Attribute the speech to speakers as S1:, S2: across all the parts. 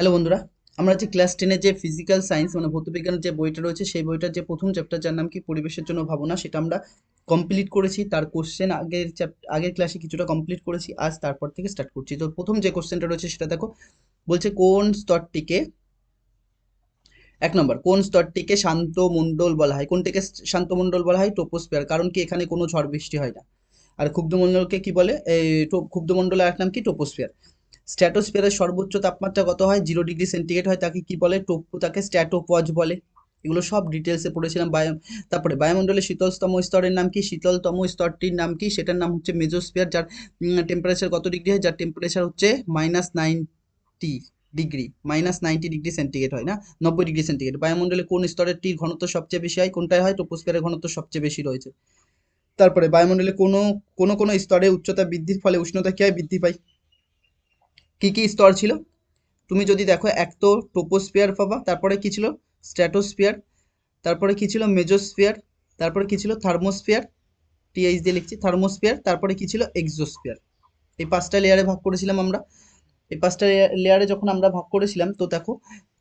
S1: Hello বন্ধুরা, আমরা যে ক্লাস 10 এর যে ফিজিক্যাল সায়েন্স মানে ভৌতবিজ্ঞানের যে বইটা রয়েছে সেই বইটার যে প্রথম চ্যাপ্টার যার নাম কি পরিবেশের জন্য ভাবনা, সেটা আমরা কমপ্লিট করেছি। তার কোশ্চেন আগের ক্লাসে কিছুটা কমপ্লিট করেছি, আজ তারপর থেকে স্টার্ট করছি। তো প্রথম যে কোশ্চেনটা রয়েছে সেটা দেখো, বলছে কোন স্তরটিকে, এক নম্বর, কোন স্তরটিকে শান্ত মণ্ডল বলা হয়? কোনটিকে শান্ত মণ্ডল বলা হয়? ট্রপোস্ফিয়ার। কারণ কি এখানে কোনো ঝড় বৃষ্টি হয় না। আর ক্ষুব্ধমণ্ডলকে কি বলে? এই ক্ষুব্ধমণ্ডলের এক নাম কি? ট্রপোস্ফিয়ার। স্ট্র্যাটোস্ফিয়ারের সর্বোচ্চ তাপমাত্রা কত হয়? 0 ডিগ্রি সেন্টিগ্রেড হয়। তাকে কি বলে? তাকে স্ট্র্যাটোপজ বলে। এগুলো সব ডিটেলসে পড়েছিলাম। তারপরে বায়ুমণ্ডলের শীতলতম স্তরের নাম কি? শীতলতম স্তরটির নাম কি? সেটার নাম হচ্ছে মেজোস্ফিয়ার। যার টেম্পারেচার কত ডিগ্রি হয়? যার টেম্পারেচার হচ্ছে -90 ডিগ্রি, -90 ডিগ্রি সেন্টিগ্রেড হয় না, 90 ডিগ্রি সেন্টিগ্রেড। বায়ুমণ্ডলে কোন স্তরেরটির ঘনত্ব সবচেয়ে বেশি হয়? কোনটায় হয়? ট্রপোস্ফিয়ারের ঘনত্ব সবচেয়ে বেশি রয়েছে। তারপরে বায়ুমণ্ডলে কোনো স্তরে উচ্চতা বৃদ্ধির ফলে উষ্ণতা কি হয়? বৃদ্ধি পায়। কি কি স্তর ছিল? তুমি যদি দেখো, এক তো ট্রোপোস্ফিয়ার পাবা, তারপরে কি ছিল? স্ট্র্যাটোস্ফিয়ার, তারপরে কি ছিল? মেজোস্ফিয়ার, তারপরে কি ছিল? থার্মোস্ফিয়ার, টিএইচ দিয়ে লিখছি, থার্মোস্ফিয়ার, তারপরে কি ছিল? এক্সোস্ফিয়ার। এই পাঁচটা লেয়ারে ভাগ করেছিলাম আমরা। এই পাঁচটা লেয়ারে যখন আমরা ভাগ করেছিলাম, তো দেখো,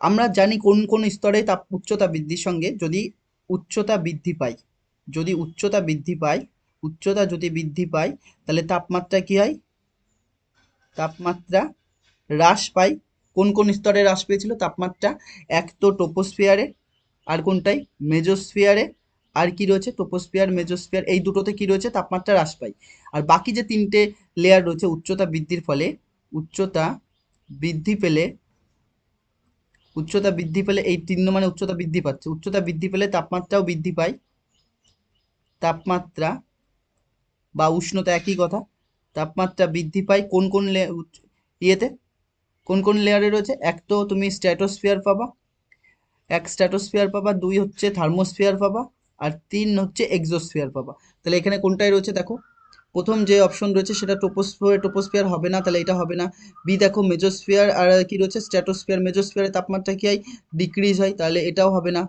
S1: আমরা জানি কোন কোন স্তরে উচ্চতা বৃদ্ধির সঙ্গে যদি উচ্চতা বৃদ্ধি পায়, যদি উচ্চতা বৃদ্ধি পায়, উচ্চতা যদি বৃদ্ধি পায়, তাহলে তাপমাত্রা কি হয়? তাপমাত্রা হ্রাস পায়। কোন কোন স্তরে হ্রাস পেয়েছিল তাপমাত্রা? এক তো ট্রোপোস্ফিয়ারে, আর কোনটাই? মেজোস্ফিয়ারে। আর কি রয়েছে? ট্রোপোস্ফিয়ার, মেজোস্ফিয়ার, এই দুটোতে কি রয়েছে? তাপমাত্রা হ্রাস পায়। আর বাকি যে তিনটে লেয়ার রয়েছে উচ্চতা বৃদ্ধির ফলে, উচ্চতা বৃদ্ধি পেলে, উচ্চতা বৃদ্ধি পেলে, এই তিন মানে উচ্চতা বৃদ্ধি পাচ্ছে, উচ্চতা বৃদ্ধি পেলে তাপমাত্রাও বৃদ্ধি পায়। তাপমাত্রা বা উষ্ণতা একই কথা। তাপমাত্রা বৃদ্ধি পায় কোন কোন ইয়েতে, কোন কোন লেয়ারে রয়েছে? এক তো তুমি স্ট্র্যাটোস্ফিয়ার পাবা, এক স্ট্র্যাটোস্ফিয়ার পাবা, দুই হচ্ছে থার্মোস্ফিয়ার পাবা, আর তিন হচ্ছে এক্সোস্ফিয়ার পাবা। তাহলে এখানে কোনটাই রয়েছে দেখো, প্রথম যে অপশন রয়েছে সেটা ট্রোপোস্ফিয়ার হবে না, তাহলে এটা হবে না। বি দেখো, মেজোস্ফিয়ার আর কি রয়েছে? স্ট্র্যাটোস্ফিয়ার। মেজোস্ফিয়ারের তাপমাত্রা কি হয়? ডিক্রিজ হয়, তাহলে এটাও হবে না,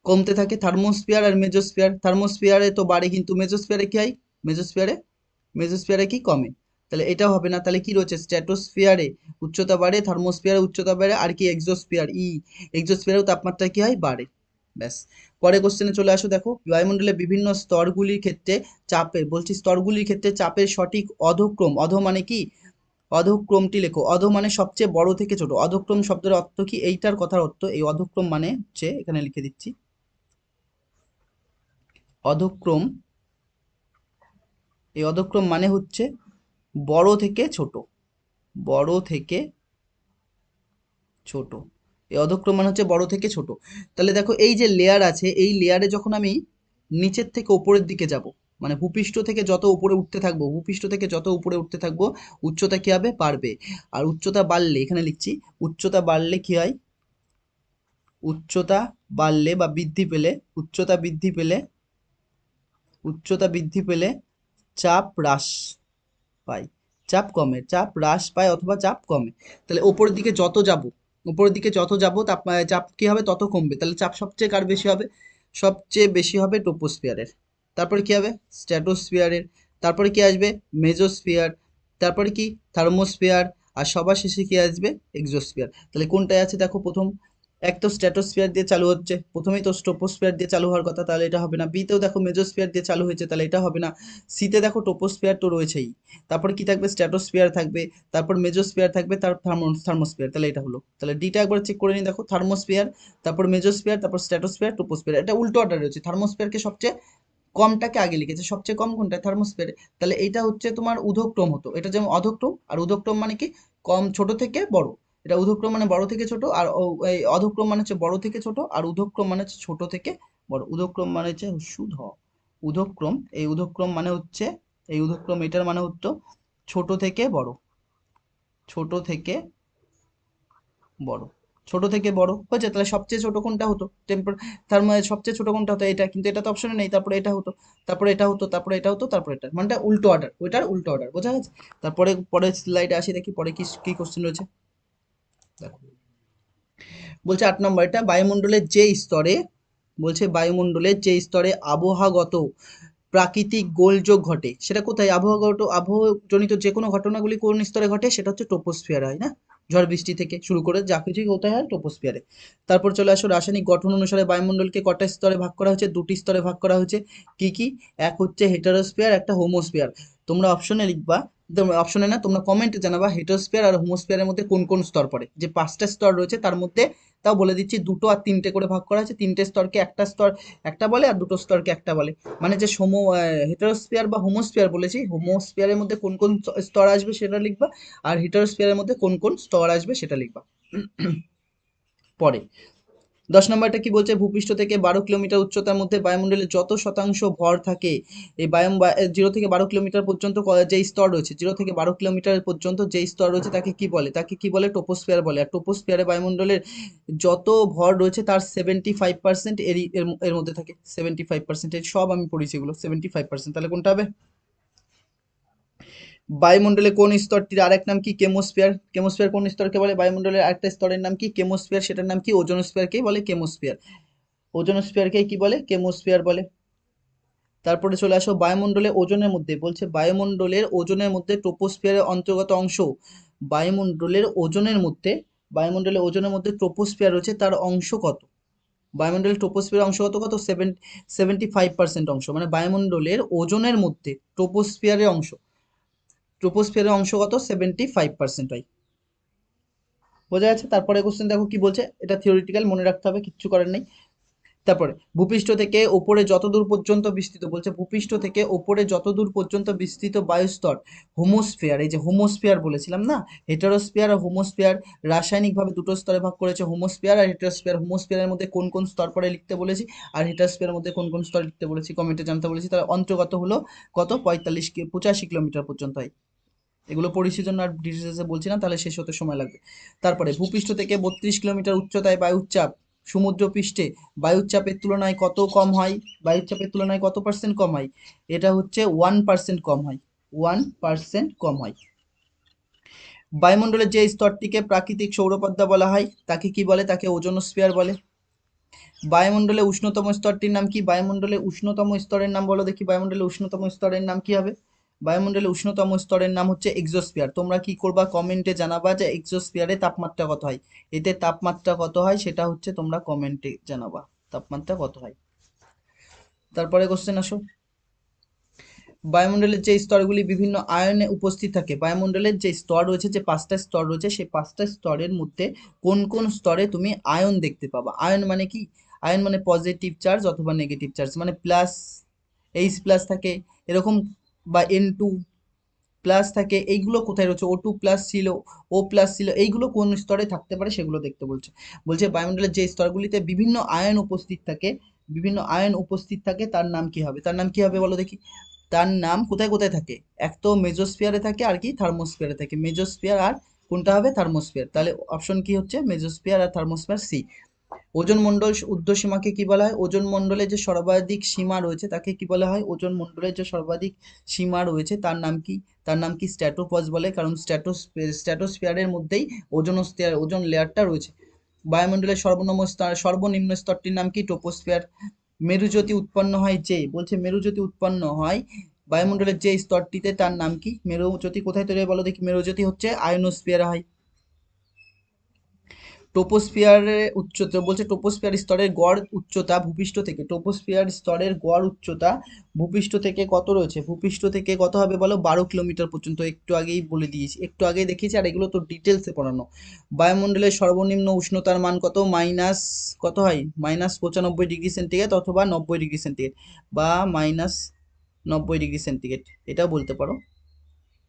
S1: কমতে থাকে। থার্মোস্ফিয়ার আর মেজোস্ফিয়ার, থার্মোস্ফিয়ারে তো বাড়ে, কিন্তু মেজোস্ফিয়ারে কি হয়? মেজোস্ফিয়ারে মেজোস্ফিয়ারে কি? কমে। তাহলে এটাও হবে না। তাহলে কি রয়েছে? স্ট্র্যাটোস্ফিয়ারে উচ্চতা বাড়ে, থার্মোস্ফিয়ারে উচ্চতা বাড়ে, আর কি? এক্সোস্ফিয়ার, এক্সোস্ফিয়ারেও তাপমাত্রা কি হয়? বাড়ে। ব্যাস। পরে কোশ্চেনে চলে আসো, দেখো, বায়ুমণ্ডলের বিভিন্ন স্তরগুলির ক্ষেত্রে চাপের, বলছি স্তরগুলির ক্ষেত্রে চাপের সঠিক অধক্রম, অধ মানে কি? অধক্রমটি লেখো। অধ মানে সবচেয়ে বড় থেকে ছোট। অধক্রম শব্দের অর্থ কি? এইটার কথার অর্থ, এই অধক্রম মানে হচ্ছে, এখানে লিখে দিচ্ছি, অধক্রম, এই অধক্রম মানে হচ্ছে বড় থেকে ছোট, বড় থেকে ছোট। এই অধক্রম মানে হচ্ছে বড় থেকে ছোট। তাহলে দেখো, এই যে লেয়ার আছে, এই লেয়ারে যখন আমি নিচের থেকে উপরের দিকে যাব, মানে ভূপৃষ্ঠ থেকে যত উপরে উঠতে থাকবো, ভূপৃষ্ঠ থেকে যত উপরে উঠতে থাকবো, উচ্চতা কি হবে? বাড়বে। আর উচ্চতা বাড়লে, এখানে লিখছি, উচ্চতা বাড়লে কি হয়? উচ্চতা বাড়লে বা বৃদ্ধি পেলে, উচ্চতা বৃদ্ধি পেলে, উচ্চতা বৃদ্ধি পেলে চাপ হ্রাস পায়, চাপ কমে, চাপ হ্রাস পায় অথবা চাপ কমে। তাহলে ওপরের দিকে যত যাব, উপরের দিকে যত যাব, চাপ কি হবে? তত কমবে। তাহলে চাপ সবচেয়ে কার বেশি হবে? সবচেয়ে বেশি হবে ট্রোপোস্ফিয়ারের। তারপরে কি হবে? স্ট্র্যাটোস্ফিয়ারের। তারপরে কি আসবে? মেজোস্ফিয়ার। তারপরে কি? থার্মোস্ফিয়ার। আর সবার শেষে কি আসবে? এক্সোস্ফিয়ার। তাহলে কোনটায় আছে দেখো, প্রথম, এক তো স্ট্র্যাটোস্ফিয়ার দিয়ে চালু হচ্ছে, প্রথমেই তো ট্রোপোস্ফিয়ার দিয়ে চালু হওয়ার কথা, তাহলে এটা হবে না। বিতেও দেখো মেজোস্ফিয়ার দিয়ে চালু হয়েছে, তাহলে এটা হবে না। সিতে দেখো ট্রোপোস্ফিয়ার তো রয়েছেই, তারপরে কি থাকবে? স্ট্র্যাটোস্ফিয়ার থাকবে, তারপর মেজোস্ফিয়ার থাকবে, তার থার্মোস্ফিয়ার, তাহলে এটা হলো। তাহলে ডিটা একবার চেক করে নিই, দেখো, থার্মোস্ফিয়ার, তারপর মেজোস্ফিয়ার, তারপর স্ট্র্যাটোস্ফিয়ার, ট্রোপোস্ফিয়ার, এটা উল্টো অর্ডার রয়েছে। থার্মোস্ফিয়ারকে সবচেয়ে কমটাকে আগে লিখেছে, সবচেয়ে কম কোনটা? থার্মোস্ফিয়ারে। তাহলে এইটা হচ্ছে তোমার ঊর্ধ্বক্রম হতো, এটা যেমন অধক্রম, আর ঊর্ধ্বক্রম মানে কি? কম, ছোট থেকে বড়। এটা ঊর্ধ্বক্রম মানে বড় থেকে ছোট, আর এই অধক্রম মানে হচ্ছে বড় থেকে ছোট, আর ঊর্ধ্বক্রম মানে হচ্ছে ছোট থেকে বড়। ঊর্ধ্বক্রম মানে হচ্ছে শুদ্ধ ঊর্ধ্বক্রম, এই ঊর্ধ্বক্রম মানে হচ্ছে, এই ঊর্ধ্বক্রম এটার মানে হতো ছোট থেকে বড়, ছোট থেকে বড়, ছোট থেকে বড় হয়েছে। তাহলে সবচেয়ে ছোট কোনটা হতো? সবচেয়ে ছোট কোনটা হতো? এটা, কিন্তু এটা তো অপশনে নেই। তারপরে এটা হতো, তারপরে এটা হতো, তারপরে এটা হতো, তারপরে এটা, মানে উল্টো অর্ডার, ওইটার উল্টো অর্ডার, বোঝা গেছে? তারপরে পরের স্লাইডে আসি, দেখি পরে কি কি কোশ্চেন রয়েছে। দেখো, বলছে 8 নম্বর, এটা বায়ুমণ্ডলের যে স্তরে, বলছে বায়ুমণ্ডলের যে স্তরে আবহাওয়াগত প্রাকৃতিক গোলযোগ ঘটে, সেটা কোথায়? আবহাওয়াজনিত যে কোনো ঘটনাগুলি কোন স্তরে ঘটে? সেটা হচ্ছে ট্রোপোস্ফিয়ার, হয় না? ঝড় বৃষ্টি থেকে শুরু করে যা কিছুই হতে হয় ট্রোপোস্ফিয়ারে। তারপর চলে আসো রাসায়নিক গঠন অনুসারে বায়ুমণ্ডলকে কটা স্তরে ভাগ করা হয়েছে? দুটি স্তরে ভাগ করা হয়েছে। কি কি? এক হচ্ছে হেটারোস্ফিয়ার, একটা হোমোস্ফিয়ার। তোমরা অপশনে লিখবা, অপশনে না, তোমরা কমেন্টে জানাবা হেটারোস্ফিয়ার আর হোমোস্ফিয়ারের মধ্যে কোন কোন স্তর পড়ে। যে 5টা স্তর রয়েছে তার মধ্যে তাও বলে দিচ্ছি, 2টো আর 3টে করে ভাগ করা হয়েছে। 3টে স্তরকে একটা স্তর একটা বলে, আর 2টো স্তরকে একটা বলে। মানে যে হেটারোস্ফিয়ার বা হোমোস্ফিয়ার বলেছি, হোমোস্ফিয়ারের মধ্যে কোন কোন স্তর আসবে সেটা লিখবা, আর হেটারোস্ফিয়ারের মধ্যে কোন কোন স্তর আসবে সেটা লিখবা। পরে 10 নম্বরটা কি বলছে? ভূপৃষ্ঠ থেকে 12 কিলোমিটার উচ্চতার মধ্যে বায়ুমণ্ডলে যত শতাংশ ভর থাকে, এই 0 থেকে 12 কিলোমিটার পর্যন্ত যেই স্তর রয়েছে, 0 থেকে 12 কিলোমিটার পর্যন্ত যেই স্তর রয়েছে তাকে কি বলে? তাকে কি বলে? ট্রোপোস্ফিয়ার বলে। আর ট্রোপোস্ফিয়ারে বায়ুমণ্ডলের যত ভর রয়েছে তার 75% এর মধ্যে থাকে। 75%, সব আমি পড়েছি এগুলো 75%। তাহলে কোনটা হবে? বায়ুমণ্ডলে কোন স্তরটির আরেক নাম কি? কেমোস্ফিয়ার। কেমোস্ফিয়ার কোন স্তরকে বলে? বায়ুমণ্ডলের আরেকটা স্তরের নাম কি? কেমোস্ফিয়ার। সেটার নাম কি? ওজোনোস্ফিয়ারকেই বলে কেমোস্ফিয়ার। ওজোনোস্ফিয়ারকে কি বলে? কেমোস্ফিয়ার বলে। তারপরে চলে আসো বায়ুমণ্ডলে ওজনের মধ্যে, বলছে বায়ুমণ্ডলের ওজনের মধ্যে ট্রোপোস্ফিয়ারের অন্তর্গত অংশ। বায়ুমণ্ডলের ওজনের মধ্যে, বায়ুমণ্ডলের ওজনের মধ্যে ট্রোপোস্ফিয়ার রয়েছে, তার অংশ কত? বায়ুমণ্ডলের ট্রোপোস্ফিয়ার অংশ কত? কত? 75% অংশ। মানে বায়ুমণ্ডলের ওজনের মধ্যে ট্রোপোস্ফিয়ারের অংশ, ট্রোপোস্ফিয়ারের অংশ কত? 75% হয়। বোঝা যাচ্ছে? তারপরে কোশ্চেন দেখো কি বলছে, এটা থিওরিটিক্যাল, মনে রাখতে হবে, কিচ্ছু করার নেই। তারপরে ভূপৃষ্ঠ থেকে ওপরে যতদূর পর্যন্ত বিস্তৃত, বলছে ভূপৃষ্ঠ থেকে ওপরে যতদূর পর্যন্ত বিস্তৃত বায়ুস্তর হোমোস্ফিয়ার। এই যে হোমোস্ফিয়ার বলেছিলাম না, হেটারোস্ফিয়ার আর হোমোস্ফিয়ার রাসায়নিকভাবে দুটো স্তরে ভাগ করেছে, হোমোস্ফিয়ার আর হেটারোস্ফিয়ার। হোমোস্ফিয়ারের মধ্যে কোন কোন স্তর পরে লিখতে বলেছি, আর হেটারোস্ফিয়ারের মধ্যে কোন কোন স্তর লিখতে বলেছি কমেন্টে জানতে বলেছি। তার অন্তর্গত হলো কত? 85 কিলোমিটার পর্যন্ত হয়। এগুলো পরিচিত জন্য আর ডিটেলসে বলছি না, তাহলে শেষ হতে সময় লাগবে। তারপরে ভূপৃষ্ঠ থেকে 32 কিলোমিটার উচ্চতায় বায়ুর চাপ সমুদ্রপৃষ্ঠে বায়ুর চাপের তুলনায় কত কম হয়? বায়ুর চাপের তুলনায় কত পার্সেন্ট কম হয়? এটা হচ্ছে 1% কম হয়। 1% কম হয়। বায়ুমণ্ডলের যে স্তরটিকে প্রাকৃতিক সৌরপদ্মা বলা হয় তাকে কি বলে? তাকে ওজোনোস্ফিয়ার বলে। বায়ুমণ্ডলে উষ্ণতম স্তরটির নাম কি? বায়ুমণ্ডলে উষ্ণতম স্তরের নাম বলো দেখি। বায়ুমণ্ডলে উষ্ণতম স্তরের নাম কি হবে? বায়ুমণ্ডলে উষ্ণতম স্তরের নাম হচ্ছে এক্সোস্ফিয়ার। তোমরা কি করবা? কমেন্টে জানাবা যে এক্সোস্ফিয়ারে তাপমাত্রা কত হয়। এতে তাপমাত্রা কত হয় সেটা হচ্ছে তোমরা কমেন্টে জানাবা তাপমাত্রা কত হয়। তারপরে কোশ্চেন আসো, বায়ুমণ্ডলের যে স্তরগুলি বিভিন্ন আয়নে উপস্থিত থাকে, বায়ুমণ্ডলের যে স্তর রয়েছে, যে 5টা স্তর রয়েছে, সেই 5টা স্তরের মধ্যে কোন কোন স্তরে তুমি আয়ন দেখতে পাবা? আয়ন মানে কি? আয়ন মানে পজিটিভ চার্জ অথবা নেগেটিভ চার্জ, মানে প্লাস H+ থাকে এরকম, বা N2 প্লাস থাকে, এইগুলো কোথায় রয়েছে? O2+ ছিল, O+ ছিল, এইগুলো কোন স্তরে থাকতে পারে সেগুলো দেখতে বলছে। বলছে বায়ুমণ্ডলের যে স্তরগুলিতে বিভিন্ন আয়ন উপস্থিত থাকে, বিভিন্ন আয়ন উপস্থিত থাকে, তার নাম কি হবে? তার নাম কি হবে বলো দেখি। তার নাম কোথায় কোথায় থাকে? এক তো মেজোস্ফিয়ারে থাকে, আর কি থার্মোস্ফিয়ারে থাকে। মেজোস্ফিয়ার আর কোনটা হবে? থার্মোস্ফিয়ার। তাহলে অপশন কি হচ্ছে? মেজোস্ফিয়ার আর থার্মোস্ফিয়ার, সি। ওজোন মণ্ডল ঊর্ধ্বসীমাকে কি বলা হয়? ওজোন মণ্ডলের যে সর্বাধিক সীমা রয়েছে তাকে কি বলা হয়? ওজোন মণ্ডলের যে সর্বাধিক সীমা রয়েছে তার নাম কি? তার নাম কি? স্ট্র্যাটোপজ বলে, কারণ স্ট্র্যাটোস্ফিয়ারের মধ্যেই ওজোন লেয়ারটা রয়েছে। বায়ুমণ্ডলের সর্বনিম্ন স্তরটির নাম কি? ট্রোপোস্ফিয়ার। মেরুজ্যোতি উৎপন্ন হয় যে, বলছে মেরুজ্যোতি উৎপন্ন হয় বায়ুমণ্ডলের যে স্তরটিতে, তার নাম কি? মেরুজ্যোতি কোথায় তৈরি হয় বলো দেখি। মেরুজ্যোতি হচ্ছে আয়নোস্ফিয়ারে হয়। ট্রোপোস্ফিয়ারের উচ্চতা, বলছে ট্রোপোস্ফিয়ার স্তরের গড় উচ্চতা ভূপৃষ্ঠ থেকে, ট্রোপোস্ফিয়ার স্তরের গড় উচ্চতা ভূপৃষ্ঠ থেকে কত রয়েছে? ভূপৃষ্ঠ থেকে কত হবে বলো? 12 কিলোমিটার পর্যন্ত। একটু আগেই বলে দিয়েছি, একটু আগেই দেখিয়েছি, আর এগুলো তো ডিটেলসে পড়ানো। বায়ুমণ্ডলের সর্বনিম্ন উষ্ণতার মান কত? মাইনাস কত হয়? -95 ডিগ্রি সেন্টিগ্রেড অথবা 90 ডিগ্রি সেন্টিগ্রেড, বা -90 ডিগ্রি সেন্টিগ্রেড, এটাও বলতে পারো।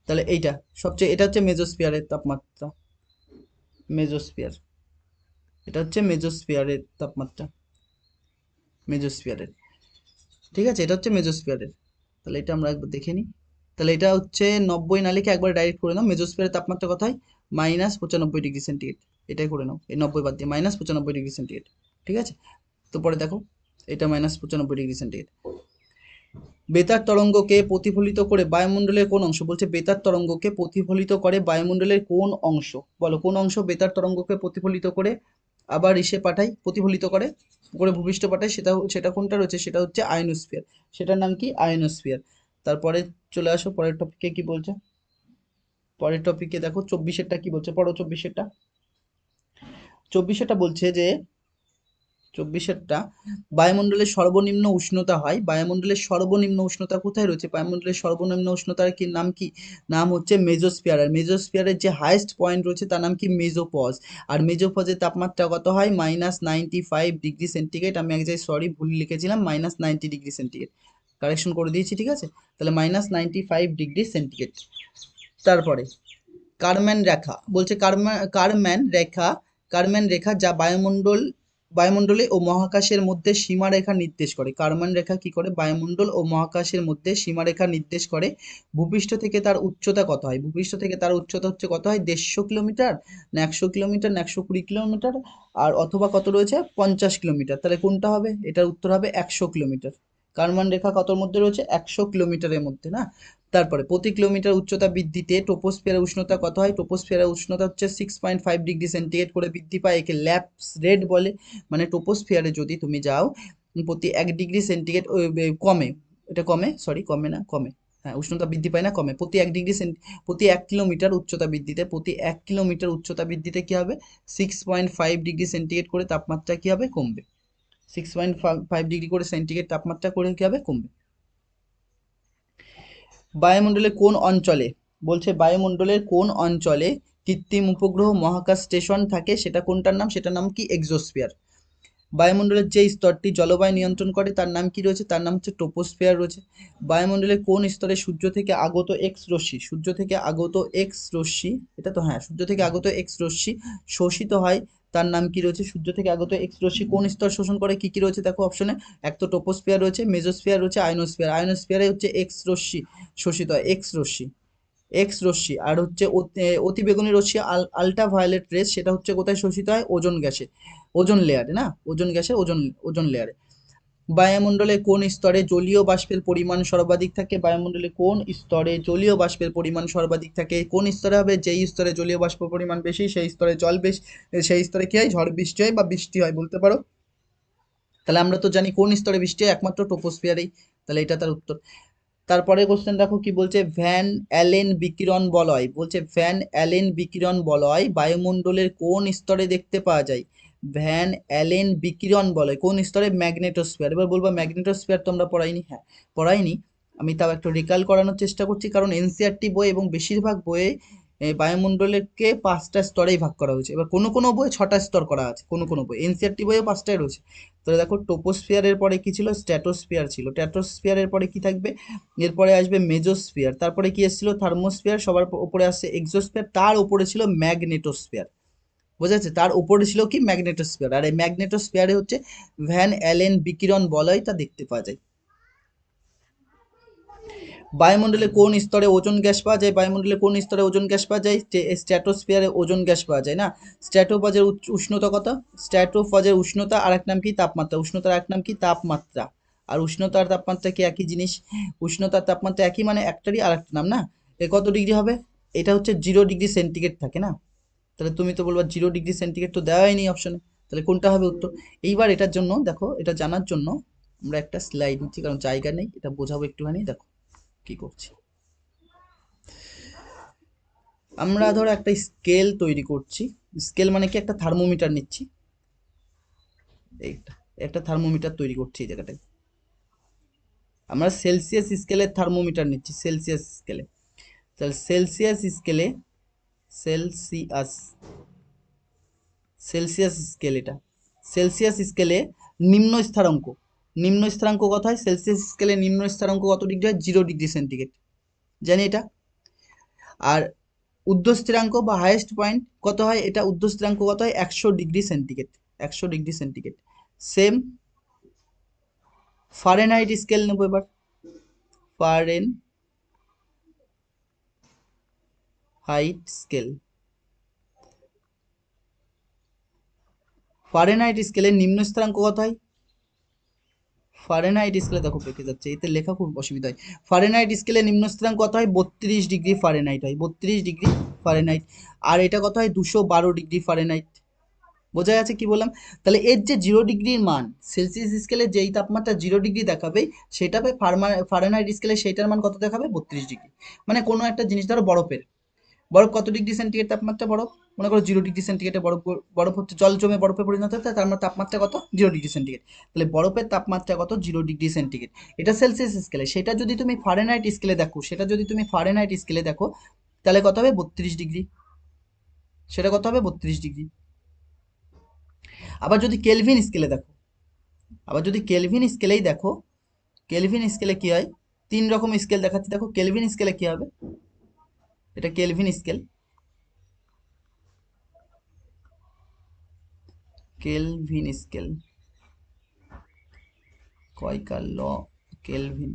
S1: তাহলে এইটা সবচেয়ে, এটা হচ্ছে মেজোস্ফিয়ারের তাপমাত্রা। মেজোস্ফিয়ার, এটা হচ্ছে মেজোস্ফিয়ারের তাপমাত্রা, মেজোস্ফিয়ারের। ঠিক আছে, এটা হচ্ছে মেজোস্ফিয়ারের। তাহলে এটা আমরা একবার দেখে নিই। তাহলে এটা হচ্ছে 90 না লিখে একবার ডাইরেক্ট করে নাও। মেজোস্ফিয়ারের তাপমাত্রা কত হয়? -95 ডিগ্রি সেন্টিগ্রেড। এটাই করে নাও, এই 90 বাদ দিয়ে -95 ডিগ্রি সেন্টিগ্রেড। ঠিক আছে, তো পরে দেখো, এটা -95 ডিগ্রি সেন্টিগ্রেড। বেতার তরঙ্গকে প্রতিফলিত করে বায়ুমণ্ডলের কোন অংশ? বলছে বেতার তরঙ্গকে প্রতিফলিত করে বায়ুমণ্ডলের কোন অংশ? বলো কোন অংশ বেতার তরঙ্গকে প্রতিফলিত করে আবার ইসে পাঠায়, প্রতিফলিত করে করে ভূপৃষ্ঠ পাঠায়? সেটা সেটা কোনটা রয়েছে? সেটা হচ্ছে পরের টপিকে দেখো 24-এরটা কি বলছে, পড়ো 24-এরটা। 24-এরটা বলছে যে 24-এরটা বায়ুমণ্ডলের সর্বনিম্ন উষ্ণতা হয়, বায়ুমণ্ডলের সর্বনিম্ন উষ্ণতা কোথায় রয়েছে, বায়ুমণ্ডলের সর্বনিম্ন উষ্ণতার কি নাম কি, নাম হচ্ছে মেজোস্ফিয়ার। আর মেজোস্ফিয়ারের যে হাইয়েস্ট পয়েন্ট রয়েছে তার নাম কি, মেজোপজ। আর মেজোপজের তাপমাত্রা কত হয়, -95 ডিগ্রি সেন্টিগ্রেড। আমি এক জায়গায় সরি ভুল লিখেছিলাম, -90 ডিগ্রি সেন্টিগ্রেড, কারেকশন করে দিয়েছি, ঠিক আছে। তাহলে -95 ডিগ্রি সেন্টিগ্রেড। তারপরে কারম্যান রেখা বলছে, কারম্যান রেখা যা বায়ুমণ্ডলে ও মহাকাশের মধ্যে সীমারেখা নির্দেশ করে। কারম্যান রেখা কি করে, বায়ুমণ্ডল ও মহাকাশের মধ্যে সীমারেখা নির্দেশ করে। ভূপৃষ্ঠ থেকে তার উচ্চতা কত হয়, ভূপৃষ্ঠ থেকে তার উচ্চতা হচ্ছে কত হয়, 150 কিলোমিটার না 100 কিলোমিটার না 120 কিলোমিটার, আর অথবা কত রয়েছে, 50 কিলোমিটার। তাহলে কোনটা হবে, এটার উত্তর হবে 100 কিলোমিটার। কারমান রেখা কতর মধ্যে রয়েছে, 100 কিলোমিটারের মধ্যে, না। তারপরে প্রতি কিলোমিটার উচ্চতা বৃদ্ধিতে ট্রোপোস্ফিয়ারের উষ্ণতা কত হয়, ট্রোপোস্ফিয়ারের উষ্ণতা হচ্ছে 6.5 ডিগ্রি সেন্টিগ্রেড করে বৃদ্ধি পায়। একে ল্যাপস রেট বলে। মানে ট্রোপোস্ফিয়ারে যদি তুমি যাও, প্রতি 1 ডিগ্রি সেন্টিগ্রেড কমে, এটা কমে, সরি কমে না, কমে, হ্যাঁ, উষ্ণতা বৃদ্ধি পায় না, কমে। প্রতি 1 কিলোমিটার উচ্চতা বৃদ্ধিতে, প্রতি 1 কিলোমিটার উচ্চতা বৃদ্ধিতে কি হবে, 6.5 ডিগ্রি সেন্টিগ্রেড করে তাপমাত্রা কি হবে, কমবে। 6.5 ডিগ্রি করে সেন্টিগ্রেড তাপমাত্রা করে কি হবে, কমবে। বায়ুমণ্ডলের কোন অঞ্চলে, বলছে বায়ুমণ্ডলের কোন অঞ্চলে কৃত্রিম উপগ্রহ মহাকাশ স্টেশন থাকে, সেটা কোনটার নাম, সেটার নাম কি, এক্সোস্ফিয়ার। বায়ুমণ্ডলের যে স্তরটি জলবায়ু নিয়ন্ত্রণ করে তার নাম কি রয়েছে, তার নাম হচ্ছে ট্রোপোস্ফিয়ার রয়েছে। বায়ুমণ্ডলের কোন স্তরে সূর্য থেকে আগত এক্স রশ্মি, সূর্য থেকে আগত এক্স রশ্মি, এটা তো হ্যাঁ, সূর্য থেকে আগত এক্স রশ্মি শোষিত হয়, তার নাম কি রয়েছে, সূর্য থেকে আগত এক্স রশ্মি কোন স্তর শোষণ করে, কি কি রয়েছে দেখো অপশনে, এক তো ট্রোপোস্ফিয়ার রয়েছে, মেজোস্ফিয়ার রয়েছে, আয়নোস্ফিয়ার। আয়নোস্ফিয়ারে হচ্ছে এক্স রশ্মি শোষিত হয়, এক্স রশ্মি। আর হচ্ছে অতিবেগুনি রশ্মি, আল্ট্রাভায়োলেট রেস, সেটা হচ্ছে কোথায় শোষিত হয়, ওজোন গ্যাসে, ওজোন লেয়ারে, না, ওজোন গ্যাসে, ওজোন লেয়ারে। বায়ুমণ্ডলে কোন স্তরে জলীয় বাষ্পের পরিমাণ সর্বাধিক থাকে, বায়ুমণ্ডলে কোন স্তরে জলীয় বাষ্পের পরিমাণ সর্বাধিক থাকে, কোন স্তরে হবে, যেই স্তরে জলীয় বাষ্পের পরিমাণ বেশি সেই স্তরে জল বেশি, সেই স্তরে কি হয়, ঝড় বৃষ্টি হয় বা বৃষ্টি হয় বলতে পারো। তাহলে আমরা তো জানি কোন স্তরে বৃষ্টি হয়, একমাত্র ট্রোপোস্ফিয়ারেই। তাহলে এটা তার উত্তর। তারপরে কোশ্চেন দেখো কি বলছে, ভ্যান অ্যালেন বিকিরণ বলয়, বলছে ভ্যান অ্যালেন বিকিরণ বলয় বায়ুমণ্ডলের কোন স্তরে দেখতে পাওয়া যায়, ভ্যান অ্যালেন বিকিরণ বলয় কোন স্তরে, ম্যাগনেটোস্ফিয়ার। এবার বলবো ম্যাগনেটোস্ফিয়ার তোমরা পড়াইনি, হ্যাঁ পড়াইনি, আমি তাও একটু রিকাল করানোর চেষ্টা করছি, কারণ এনসিআরটি বই এবং বেশিরভাগ বইয়ে বায়ুমণ্ডলকে 5টা স্তরেই ভাগ করা হয়েছে। এবার কোনো কোনো বই 6টা স্তর করা আছে, কোনো কোনো বই, এনসিআরটি বইও 5টাই রয়েছে। তাহলে দেখো ট্রোপোস্ফিয়ারের পরে কি ছিল, স্ট্র্যাটোস্ফিয়ার ছিল, স্ট্র্যাটোস্ফিয়ারের পরে কি থাকবে, এরপরে আসবে মেজোস্ফিয়ার, তারপরে কি এসেছিল, থার্মোস্ফিয়ার, সবার উপরে আসছে এক্সোস্ফিয়ার, তার উপরে ছিল ম্যাগনেটোস্ফিয়ার। বোঝা যাচ্ছে, তার উপরে ছিল কি, ম্যাগনেটোস্ফিয়ার। আর এই ম্যাগনেটোস্ফিয়ারে হচ্ছে ভ্যান অ্যালেন বিকিরণ বলয় তা দেখতে পাওয়া যায়। বায়ুমণ্ডলে কোন স্তরে ওজোন গ্যাস পাওয়া যায়, বায়ুমণ্ডলে কোন স্তরে ওজোন গ্যাস পাওয়া যায়, স্ট্র্যাটোস্ফিয়ারে ওজোন গ্যাস পাওয়া যায়, না। স্ট্র্যাটোফাজের উষ্ণতা কত, স্ট্র্যাটোফাজের উষ্ণতা আর এক নাম কি, তাপমাত্রা, উষ্ণতার এক নাম কি, তাপমাত্রা। আর উষ্ণতা আর তাপমাত্রা কি একই জিনিস, উষ্ণতার তাপমাত্রা একই, মানে একটারই আর একটা নাম, না। এ কত ডিগ্রি হবে, এটা হচ্ছে 0 ডিগ্রি সেন্টিগ্রেড থাকে, না। তাহলে তুমি তো বলবা 0 ডিগ্রি সেন্টিগ্রেড তো দেওয়াই নেই অপশনে, তাহলে কোনটা হবে উত্তর। এইবার এটার জন্য দেখো, এটা জানার জন্য আমরা একটা স্লাইড নিচ্ছি, কারণ জায়গা নেই, এটা বোঝাবো একটুখানি, দেখো কি করছি। আমরা ধরো একটা স্কেল তৈরি করছি, স্কেল মানে কি, একটা থার্মোমিটার নিচ্ছি, এইটা একটা থার্মোমিটার তৈরি করছি এই জায়গাটায়, আমরা সেলসিয়াস স্কেলের থার্মোমিটার নিচ্ছি, সেলসিয়াস স্কেলে। তাহলে সেলসিয়াস সেলসিয়াস স্কেল, এটা সেলসিয়াস স্কেলে নিম্ন স্থিরাঙ্ক, কত হয়, সেলসিয়াস স্কেলে নিম্ন স্থিরাঙ্ক কত ডিগ্রি হয়, 0 ডিগ্রি সেন্টিগ্রেড, জানি এটা। আর ঊর্ধ্ব স্থিরাঙ্ক বা হাইয়েস্ট পয়েন্ট কত হয়, এটা ঊর্ধ্ব স্থিরাঙ্ক কত হয়, 100 degree centigrade, 100 degree centigrade. Same Fahrenheit scale নেবো এবার, ফারেন হাইট স্কেল, ফারেনহাইট স্কেলে নিম্ন স্থিরাঙ্ক কত হয়, ফারেনহাইট স্কেলে দেখো পেকে যাচ্ছে, এতে লেখা খুব অসুবিধা হয়। ফারেনহাইট স্কেলে নিম্ন স্থিরাঙ্ক কত হয়, 32 ডিগ্রি ফারেনহাইট হয়, 32 ডিগ্রি ফারেনহাইট। আর এটা কত হয়, 212 ডিগ্রি ফারেনহাইট। বোঝা যাচ্ছে কি বললাম। তাহলে এর যে 0 ডিগ্রির মান, সেলসিয়াস স্কেলে যেই তাপমাত্রা 0 ডিগ্রি দেখাবে, সেটা ফারেনহাইট স্কেলে সেইটার মান কত দেখাবে, 32 ডিগ্রি। মানে কোনো একটা জিনিস ধরো বরফ কত ডিগ্রি সেন্টিগ্রেড তাপমাত্রা? বরফ মনে করো 0 ডিগ্রি সেন্টিগ্রেডে বরফ, বরফ হচ্ছে জল জমে বরফে পরিণত হতে, তার মানে তাপমাত্রা কত? 0 ডিগ্রি সেন্টিগ্রেড। তাহলে বরফের তাপমাত্রা কত? 0 ডিগ্রি সেন্টিগ্রেড। এটা সেলসিয়াস স্কেলে। সেটা যদি তুমি ফারেনহাইট স্কেলে দেখো, তাহলে কত হবে? 32 ডিগ্রি। সেটা কত হবে? 32 ডিগ্রি। আবার যদি কেলভিন স্কেলে দেখো, কেলভিন স্কেলে কি হয়? 3 রকম স্কেল দেখাচ্ছি, দেখো কেলভিন স্কেলে কি হবে। এটা কেলভিন স্কেল, কেলভিন স্কেল, কয়কার ল, কেলভিন,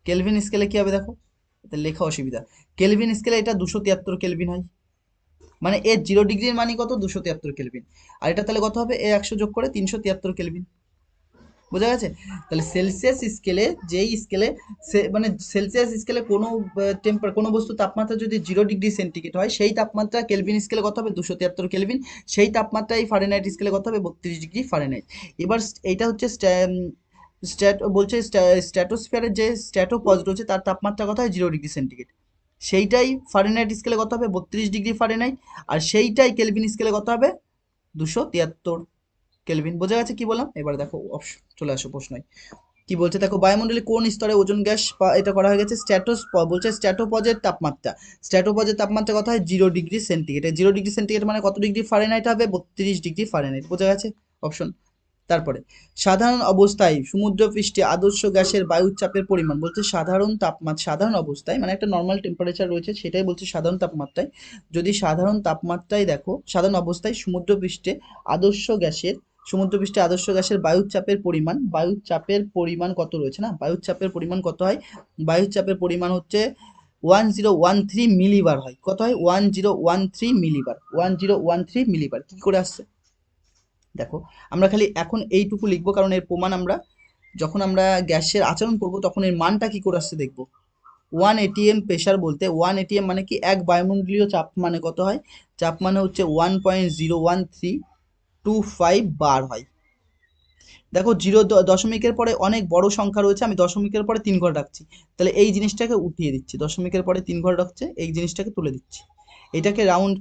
S1: কেলভিন স্কেলে কি হবে দেখো, এটা লেখা অসুবিধা। কেলভিন স্কেলে এটা 273 কেলভিন হয়, মানে এর 0 ডিগ্রির মানই কত? 273 কেলভিন। আর এটা তাহলে কত হবে? এ 100 যোগ করে 373 কেলভিন। বোঝা গেছে? তাহলে সেলসিয়াস স্কেলে, যেই স্কেলে মানে সেলসিয়াস স্কেলে কোনো কোনো বস্তু তাপমাত্রা যদি 0 ডিগ্রি সেন্টিগ্রেড হয়, সেই তাপমাত্রা কেলভিন স্কেলে কত হবে? 273 কেলভিন। সেই তাপমাত্রা এই ফারেনহাইট স্কেলে কত হবে? 32 ডিগ্রি ফারেনহাইট। এবার এইটা হচ্ছে বলছে স্ট্র্যাটোস্ফিয়ারের যে স্ট্র্যাটোপজ রয়েছে তার তাপমাত্রা কত হয়? 0 ডিগ্রি সেন্টিগ্রেড। সেইটাই ফারেনহাইট স্কেলে কত হবে? 32 ডিগ্রি ফারেনহাইট। আর সেইটাই কেলভিন স্কেলে কত হবে? 273 কেলভিন। বোঝা গেছে কি বললাম? এবার দেখো চলে আসো প্রশ্নই কি বলছে, দেখো বায়ুমণ্ডলে কোন স্তরে ওজোন গ্যাস এটা করা হয়ে গেছে? বলছে স্ট্র্যাটোপজের তাপমাত্রা কত হয়? 0 ডিগ্রি সেন্টিগ্রেড। 0 ডিগ্রি সেন্টিগ্রেড মানে কত ডিগ্রি ফারেনহাইট হবে? 32 ডিগ্রি ফারেনহাইট। বোঝা গেছে? অপশন। তারপরে সাধারণ অবস্থায় সমুদ্রপৃষ্ঠে আদর্শ গ্যাসের বায়ুর চাপের পরিমাণ, বলছে সাধারণ অবস্থায় মানে একটা নর্মাল টেম্পারেচার রয়েছে, সেটাই বলছে সাধারণ তাপমাত্রায়। যদি সাধারণ তাপমাত্রায় দেখো, সাধারণ অবস্থায় সমুদ্রপৃষ্ঠে আদর্শ গ্যাসের বায়ুর চাপের পরিমাণ কত রয়েছে না? বায়ুর চাপের পরিমাণ কত হয়? বায়ুর চাপের পরিমাণ হচ্ছে 1013 মিলিবার হয়। কত হয়? 1013 মিলিবার। কি করে আসছে দেখো, আমরা খালি এখন এইটুকু লিখবো, কারণ এর প্রমাণ আমরা যখন আমরা গ্যাসের আচরণ করব তখন এর মানটা কি করে আসছে দেখবো। 1 atm প্রেশার বলতে 1 atm মানে কি? এক বায়ুমণ্ডলীয় চাপ মানে কত হয়? চাপ মানে হচ্ছে 1.01325 বার হয়। দেখো দশমিকের পরে অনেক বড় সংখ্যা রয়েছে, আমি দশমিকের পরে 3 ঘর রাখছি, তাহলে এই জিনিসটাকে উঠিয়ে দিচ্ছি। দশমিকের পরে 3 ঘর রাখছে, এই জিনিসটাকে তুলে দিচ্ছি। এটাকে রাউন্ড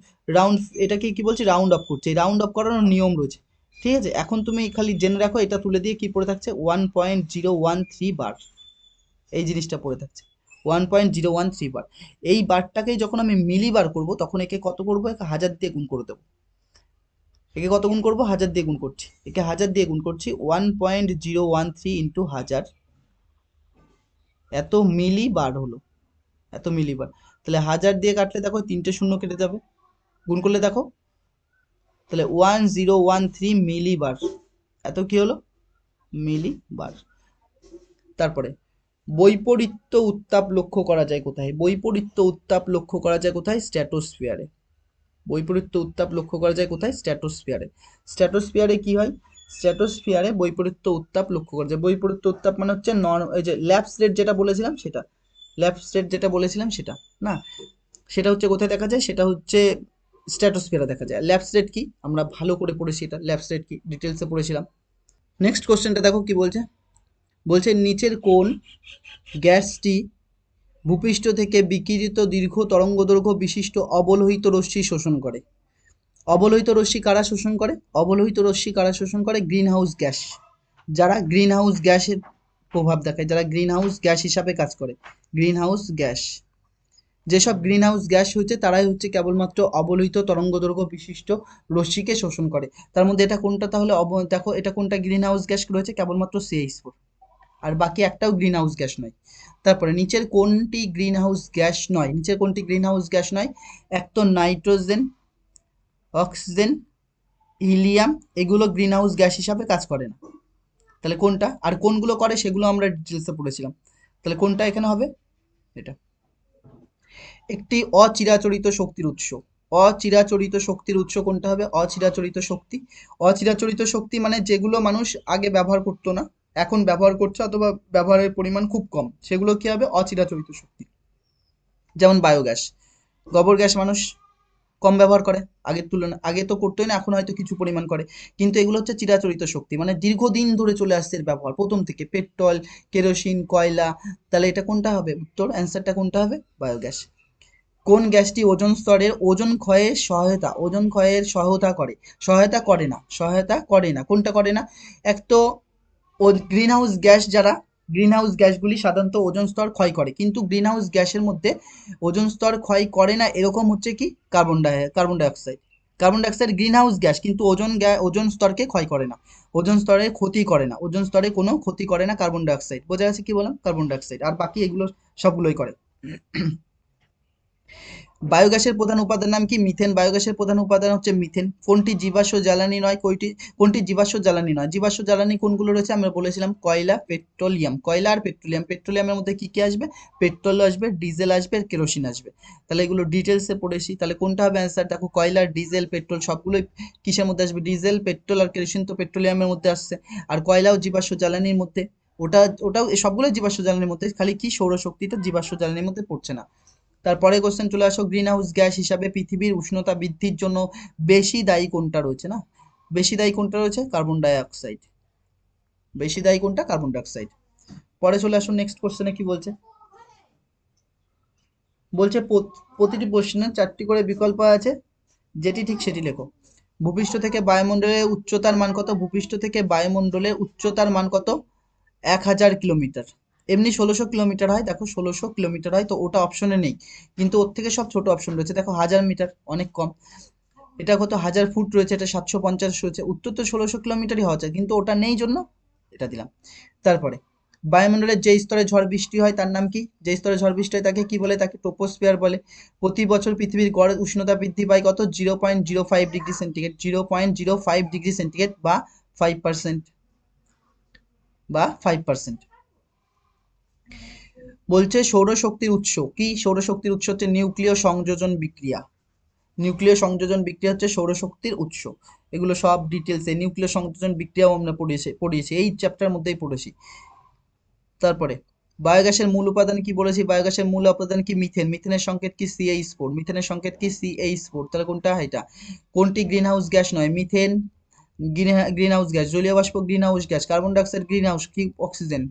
S1: এটাকে কি বলছি? রাউন্ড অফ করছে। এই রাউন্ড অফ করানোর নিয়ম রয়েছে, ঠিক আছে? এখন তুমি খালি জেনে রাখো, এটা তুলে দিয়ে কি পড়ে থাকছে? 1.013 বার। এই জিনিসটা পড়ে থাকছে 1.013 বার। এই বারটাকেই যখন আমি মিলিবার করব, তখন একে কত করবো? একে 1000 দিয়ে গুণ করে দেবো। একে কত গুণ করবো? 1000 দিয়ে গুণ করছি। একে 1000 দিয়ে গুণ করছি, 1.013 ইন্টু 1000, এত মিলিবার হলো, এত মিলিবার। তাহলে 1000 দিয়ে কাটলে দেখো 3টে শূন্য কেটে যাবে, গুণ করলে দেখো, তাহলে 1013 মিলিবার, এত কি হলো? মিলিবার। তারপরে বৈপরীত্য উত্তাপ লক্ষ্য করা যায় কোথায়? বৈপরীত্য উত্তাপ লক্ষ্য করা যায় কোথায়? স্ট্র্যাটোস্ফিয়ারে। বৈপরীত্য উত্তাপ লক্ষ্য করা যায় কোথায়? স্ট্র্যাটোস্ফিয়ারে। স্ট্র্যাটোস্ফিয়ারে কি হয়? স্ট্র্যাটোস্ফিয়ারে বৈপরীত্য উত্তাপ লক্ষ্য করা যায়। বৈপরীত্য উত্তাপ মানে হচ্ছে এই যে ল্যাপস রেট যেটা বলেছিলাম সেটা, না, সেটা হচ্ছে কোথায় দেখা যায়? সেটা হচ্ছে স্ট্র্যাটোস্ফিয়ারে দেখা যায়। ল্যাপস রেট কি আমরা ভালো করে পড়েছি, এটা ল্যাপস রেট কি ডিটেলসে পড়েছিলাম। নেক্সট কোশ্চেনটা দেখো কি বলছে। বলছে নিচের কোন গ্যাসটি ভূপৃষ্ঠ থেকে বিকিরিত দীর্ঘ তরঙ্গদৈর্ঘ্য বিশিষ্ট অবলোহিত রশ্মি শোষণ করে? অবলোহিত রশ্মি কারা শোষণ করে? Green house gas. যারা গ্রিন হাউস গ্যাসের প্রভাব দেখায়, যারা গ্রিন হাউস গ্যাস হিসাবে কাজ করে, গ্রিন হাউস গ্যাস, যেসব গ্রিন হাউস গ্যাস হচ্ছে তারাই হচ্ছে কেবলমাত্র অবলোহিত তরঙ্গদৈর্ঘ্য বিশিষ্ট রশ্মিকে শোষণ করে। তার মধ্যে এটা কোনটা তাহলে? দেখো এটা কোনটা গ্রিন হাউস গ্যাস রয়েছে? কেবলমাত্র CH4, আর বাকি একটাও গ্রিন হাউস গ্যাস নয়। তারপরে নিচের কোনটি গ্রিন হাউস গ্যাস নয়? এক তো নাইট্রোজেন, অক্সিজেন, হিলিয়াম, এগুলো গ্রিন হাউস গ্যাস হিসাবে কাজ করে না। তাহলে কোনটা? আর কোনগুলো করে সেগুলো আমরা ডিটেলসে পড়েছিলাম। তাহলে কোনটা এখানে হবে? এটা। একটি অচিরাচরিত শক্তির উৎস কোনটা হবে? অচিরাচরিত শক্তি মানে যেগুলো মানুষ আগে ব্যবহার করতো না, এখন ব্যবহার করছে, অথবা ব্যবহারের পরিমাণ খুব কম, সেগুলো কি হবে? অচিরাচরিত শক্তি। যেমন বায়োগ্যাস, গোবর গ্যাস মানুষ কম ব্যবহার করে আগের তুলনায়, আগে তো করতোই না, এখন হয়তো কিছু পরিমাণ করে, কিন্তু এগুলো হচ্ছে চিরাচরিত শক্তি, মানে দীর্ঘদিন ধরে চলে আসছে এর ব্যবহার, প্রথম থেকে পেট্রোল, কেরোসিন, কয়লা। তাহলে এটা কোনটা হবে? উত্তর অ্যান্সারটা কোনটা হবে? বায়োগ্যাস। কোন গ্যাসটি ওজোন স্তরের ওজন ক্ষয়ের সহায়তা করে না, কোনটা করে না? এক তো green house gas, green house গ্যাসগুলি সাধারণত ওজোন স্তর ক্ষয় করে, কিন্তু গ্রিন হাউস গ্যাসের মধ্যে ওজোন স্তর ক্ষয় করে না এরকম হচ্ছে কি carbon dioxide. Carbon dioxide green house gas, কিন্তু ওজোন স্তরকে ক্ষয় করে না, ওজোন স্তরের ক্ষতি করে না, ওজোন স্তরে কোনো ক্ষতি করে না কার্বন ডাইঅক্সাইড। বোঝা যাচ্ছে কি বললাম? কার্বন ডাইঅক্সাইড, আর বাকি এগুলো সবগুলোই করে। বায়োগ্যাসের প্রধান উপাদান নাম কি? মিথেন। বায়োগ্যাসের প্রধান উপাদান হচ্ছে মিথেন। কোনটি জীবাশ্ম জ্বালানি নয়? কোনটি জীবাশ্ম জ্বালানি নয়? জীবাশ্ম জ্বালানি কোনগুলো রয়েছে? আমরা বলেছিলাম কয়লা, পেট্রোলিয়াম। কয়লা আর পেট্রোলিয়াম। পেট্রোলিয়ামের মধ্যে কি কি আসবে? পেট্রোল আসবে, ডিজেল আসবে, কেরোসিন আসবে। তাহলে এগুলো ডিটেলসে পড়েছি। তাহলে কোনটা হবে অ্যান্সার? দেখো, কয়লা, ডিজেল, পেট্রোল সবগুলোই কিসের মধ্যে আসবে? ডিজেল, পেট্রোল আর কেরোসিন তো পেট্রোলিয়ামের মধ্যে আসছে। আর কয়লাও জীবাশ্ম জ্বালানির মধ্যে। ওটাও সবগুলোই জীবাশ্ম জ্বালানির মধ্যে, খালি কি সৌরশক্তিটা জীবাশ্ম জ্বালানির মধ্যে পড়ছে না। তারপরে কোশ্চেন চলে আসো, গ্রিন হাউস গ্যাস হিসাবে পৃথিবীর উষ্ণতা বৃদ্ধির জন্য বেশি দায়ী কোনটা রয়েছে? না, বেশি দায়ী কোনটা রয়েছে? Carbon die oxide. বেশি দায়ী কোনটা? Carbon die oxide. পরে চলে আসো নেক্সট কোশ্চেনে কি বলছে? বলছে প্রতিটি প্রশ্নে 4টি করে বিকল্প আছে, যেটি ঠিক সেটি লেখো। ভূপৃষ্ঠ থেকে বায়ুমণ্ডলের উচ্চতার মান কত? ভূপৃষ্ঠ থেকে বায়ুমণ্ডলের উচ্চতার মান কত? 1000 কিলোমিটার। এমনি 1600 কিলোমিটার হয়, দেখো 1600 কিলোমিটার হয়, তো ওটা অপশনে নেই, কিন্তু ওর থেকে সব ছোট অপশন রয়েছে। দেখো 1000 মিটার, অনেক কম। এটা কত? 1000 ফুট রয়েছে, এটা 750 রয়েছে। উত্তর তো 1600 কিলোমিটারই হওয়া যায়, কিন্তু ওটা নেই জন্য এটা দিলাম। তারপরে বায়ুমণ্ডলের যে স্তরে ঝড় বৃষ্টি হয় তার নাম কি? যে স্তরে ঝড় বৃষ্টি হয় তাকে কি বলে? তাকে ট্রোপোস্ফিয়ার বলে। প্রতি বছর পৃথিবীর গড় উষ্ণতা বৃদ্ধি পায় কত? 0.05 ডিগ্রি সেন্টিগ্রেড। 0.05 ডিগ্রি সেন্টিগ্রেড বা 5%, বা 5%। বলছে সৌরশক্তির উৎস কি? সৌরশক্তির উৎস হচ্ছে নিউক্লিয় সংযোজন বিক্রিয়া। নিউক্লিয় সংযোজন বিক্রিয়া হচ্ছে সৌরশক্তির উৎস। এগুলো সব ডিটেলসে নিউক্লিয় সংযোজন বিক্রিয়াও আমরা পড়িয়েছি এই চ্যাপ্টার মধ্যেই পড়েছি। তারপরে বায়োগ্যাসের মূল উপাদান কি বলেছি? বায়োগ্যাসের মূল উপাদান কি? মিথেন। মিথেনের সংকেত কি? CH4। মিথেনের সংকেত কি? CH4। তাহলে কোনটা? এটা। কোনটি গ্রিন হাউস গ্যাস নয়? Methane green house gas. জলীয় বাষ্প green house gas. Carbon dioxide green house কি? অক্সিজেন,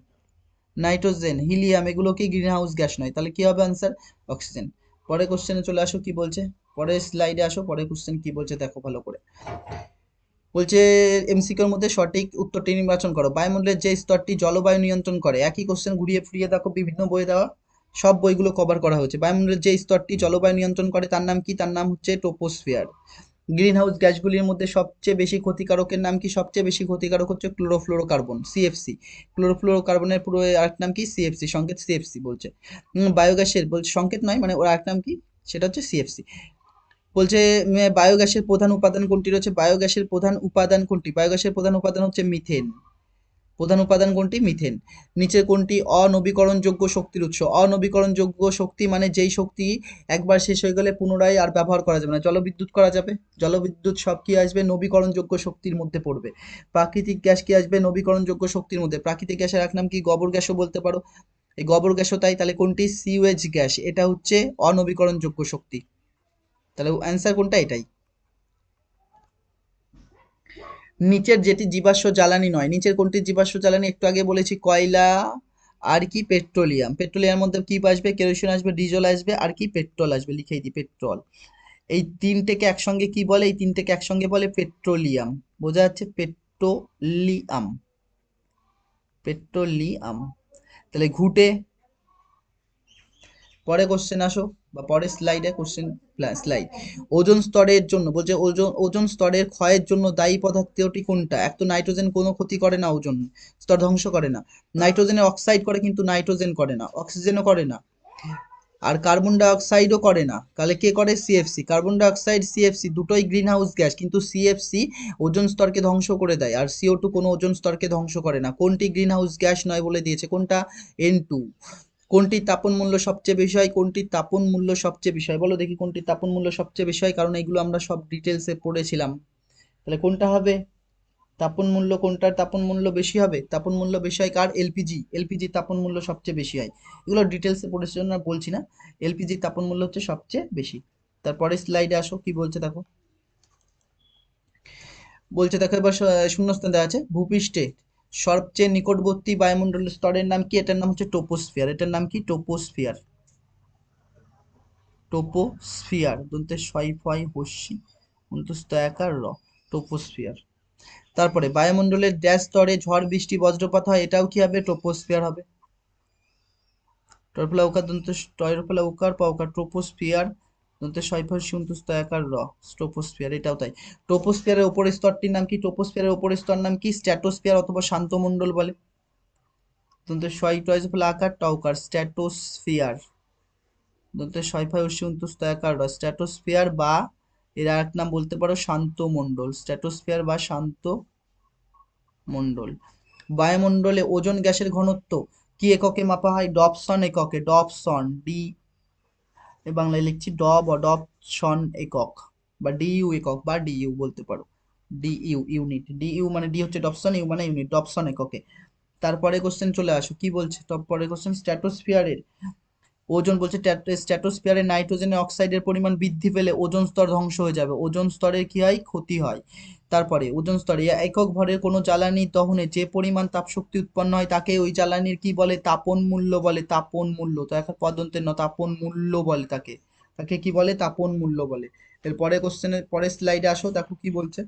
S1: নাইট্রোজেন, হিলিয়াম এগুলো কি গ্রিন হাউস গ্যাস নয়? তাহলে কি হবে আনসার? অক্সিজেন। পরে কোশ্চেনে চলে আসো, কি বলছে? পরের স্লাইডে আসো, পরের কোশ্চেন কি বলছে দেখো ভালো করে। বলছে এমসিকিউর মধ্যে সঠিক উত্তরটি নির্বাচন করো। বায়ুমণ্ডলের যে স্তরটি জলবায়ু নিয়ন্ত্রণ করে। একই কোশ্চেন ঘুরিয়ে ফিরিয়ে দেখো, বিভিন্ন বই দেওয়া, সব বইগুলো কভার করা হয়েছে। বায়ুমণ্ডলের যে স্তরটি জলবায়ু নিয়ন্ত্রণ করে তার নাম কি? তার নাম হচ্ছে ট্রোপোস্ফিয়ার। গ্রিন হাউস গ্যাসগুলির মধ্যে সবচেয়ে বেশি ক্ষতিকারকের নাম কি? সবচেয়ে বেশি ক্ষতিকারক হচ্ছে ক্লোরোফ্লোরোকার্বন, CFC। ক্লোরোফ্লোরোকার্বনের পুরো আরেক নাম কি? CFC, সংকেত CFC বলছে। বায়োগ্যাসের বলছে সংকেত নয়, মানে ওর আরেক নাম কি? সেটা হচ্ছে CFC। বলছে বায়োগ্যাসের প্রধান উপাদান কোনটি রয়েছে? বায়োগ্যাসের প্রধান উপাদান কোনটি? বায়োগ্যাসের প্রধান উপাদান হচ্ছে মিথেন। প্রধান উপাদান কোনটি? মিথেন। নিচের কোনটি অনবীকরণযোগ্য শক্তির উৎস? অনবীকরণযোগ্য শক্তি মানে যেই শক্তি একবার শেষ হয়ে গেলে পুনরায় আর ব্যবহার করা যাবে না। জলবিদ্যুৎ করা যাবে, জলবিদ্যুৎ সব কি আসবে? নবীকরণযোগ্য শক্তির মধ্যে পড়বে। প্রাকৃতিক গ্যাস কি আসবে? নবীকরণযোগ্য শক্তির মধ্যে। প্রাকৃতিক গ্যাসের এক নাম কি? গোবর গ্যাসও বলতে পারো। এই গোবর গ্যাসও তাই। তাহলে কোনটি? সিওএইচ গ্যাস, এটা হচ্ছে অনবীকরণযোগ্য শক্তি। তাহলে অ্যান্সার কোনটা? এটাই। নিচের যেটি জীবাশ্ম জ্বালানি নয়, নিচের কোনটি জীবাশ্ম জ্বালানি? একটু আগে বলেছি কয়লা আর কি? পেট্রোলিয়াম। পেট্রোলিয়ামের মধ্যে কি আসবে? কেরোসিন আসবে, ডিজেল আসবে, আর কি? পেট্রোল আসবে। লিখেই দিই, পেট্রোল। এই তিনটেকে একসঙ্গে কি বলে? এই তিনটেকে একসঙ্গে বলে পেট্রোলিয়াম। বোঝা যাচ্ছে? Petroleum, petroleum. তাহলে ঘুটে। পরে কোশ্চেন আসো, বা পরের স্লাইডে কোশ্চেন স্লাইড। ওজোন স্তরের জন্য বলছে, ওজোন স্তরের ক্ষয়ের জন্য দায়ী পদার্থটি কোনটা? এক তো নাইট্রোজেন কোনো ক্ষতি করে না, ওজোন স্তর ধ্বংস করে না। নাইট্রোজেনের অক্সাইড করে, কিন্তু নাইট্রোজেন করে না। অক্সিজেনও করে না, আর কার্বন ডাই অক্সাইডও করে না। তাহলে কে করে? CFC। Carbon die oxide, CFC দুটোই গ্রিন হাউস গ্যাস, কিন্তু CFC ওজোন স্তরকে ধ্বংস করে দেয়, আর CO2 কোনো ওজোন স্তরকে ধ্বংস করে না। কোনটি গ্রিন হাউস গ্যাস নয় বলে দিয়েছে? কোনটা? N2। কোনটির তাপন মূল্য সবচেয়ে বেশি হয়? কোনটির তাপন মূল্য সবচেয়ে বেশি হয়? বলো দেখি কোনটির তাপন মূল্য সবচেয়ে বেশি হয়, কারণ এইগুলো আমরা সব ডিটেলসে পড়েছিলাম। তাহলে কোনটা হবে তাপন মূল্য? কোনটার তাপন মূল্য বেশি হবে? তাপন মূল্য বেশি হয় কার? এলপিজি। এলপিজি তাপন মূল্য সবচেয়ে বেশি হয়। এগুলো ডিটেলসে পড়েছি জন্য আর বলছি না। এলপিজি তাপন মূল্য হচ্ছে সবচেয়ে বেশি। তারপরে স্লাইডে আসো, কি বলছে দেখো। বলছে দেখো এবার শূন্যস্থান দেওয়া আছে। ভূপৃষ্ঠে সবচেয়ে নিকটবর্তী বায়ুমণ্ডলের স্তরের নাম কি? এটার নাম হচ্ছে ট্রোপোস্ফিয়ার। এটার নাম কি? ট্রোপোস্ফিয়ার। টোপোস্ফিয়ার, দন্তে ছয় ফয় হস্যি অন্তস্থ একার র, টোপোস্ফিয়ার। তারপরে বায়ুমণ্ডলের ড্যাশ স্তরে ঝড় বৃষ্টি বজ্রপাত হয়, এটাও কি হবে? ট্রোপোস্ফিয়ার হবে। টরফলা উকার দন্ত টরফলা উকার পাউকার, ট্রোপোস্ফিয়ার দন্তে শয়ফর সিউন্তস্ত একার র, ট্রোপোস্ফিয়ার, এটাও তাই। ট্রোপোস্ফিয়ারের উপরের স্তরটির নাম কি? ট্রোপোস্ফিয়ারের উপরের স্তর নাম কি? স্ট্র্যাটোস্ফিয়ার অথবা শান্তমণ্ডল বলে। দন্তে শয় টয়ফলা আকার টাউকার, স্ট্র্যাটোস্ফিয়ার দন্তে শয়ফয় সিউন্তস্ত একার র, স্ট্র্যাটোস্ফিয়ার বা এর আরেক নাম বলতে পারো শান্তমণ্ডল, স্ট্র্যাটোস্ফিয়ার বা শান্ত মণ্ডল। বায়ুমণ্ডলে ওজোন গ্যাসের ঘনত্ব কি এককে মাপা হয়? ডপসন এককে, ডপসন, ডি বাংলায় লিখছি ডব ও ডপসন একক বা ডিইউ একক বা ডিইউ বলতে পারো, ডিইউ ইউনিট, ডিইউ মানে ডি হচ্ছে ডপসন, ইউ মানে ইউনিট, ডপসন এককে। তারপরে কোশ্চেন চলে আসো, কি বলছে পরে কোশ্চেন? স্ট্র্যাটোস্ফিয়ারের ওজন বলছে স্ট্র্যাটোস্ফিয়ারে নাইট্রোজেনের অক্সাইডের পরিমাণ বৃদ্ধি পেলে ওজোন স্তর ধ্বংস হয়ে যাবে, ওজোন স্তরের কি হয়? ক্ষতি হয়। তারপরে ওজোন স্তরে একক ভরের কোনো জ্বালানি দহনে যে পরিমাণ তাপশক্তি উৎপন্ন হয় তাকে ওই জ্বালানির কি বলে? তাপন মূল্য বলে, তাপন মূল্য। তো এখন পদন্তের ন, তাপন মূল্য বলে তাকে, তাকে কি বলে? তাপন মূল্য বলে। এরপরে কোশ্চেনের পরের স্লাইডে আসো, দেখো কি বলছে।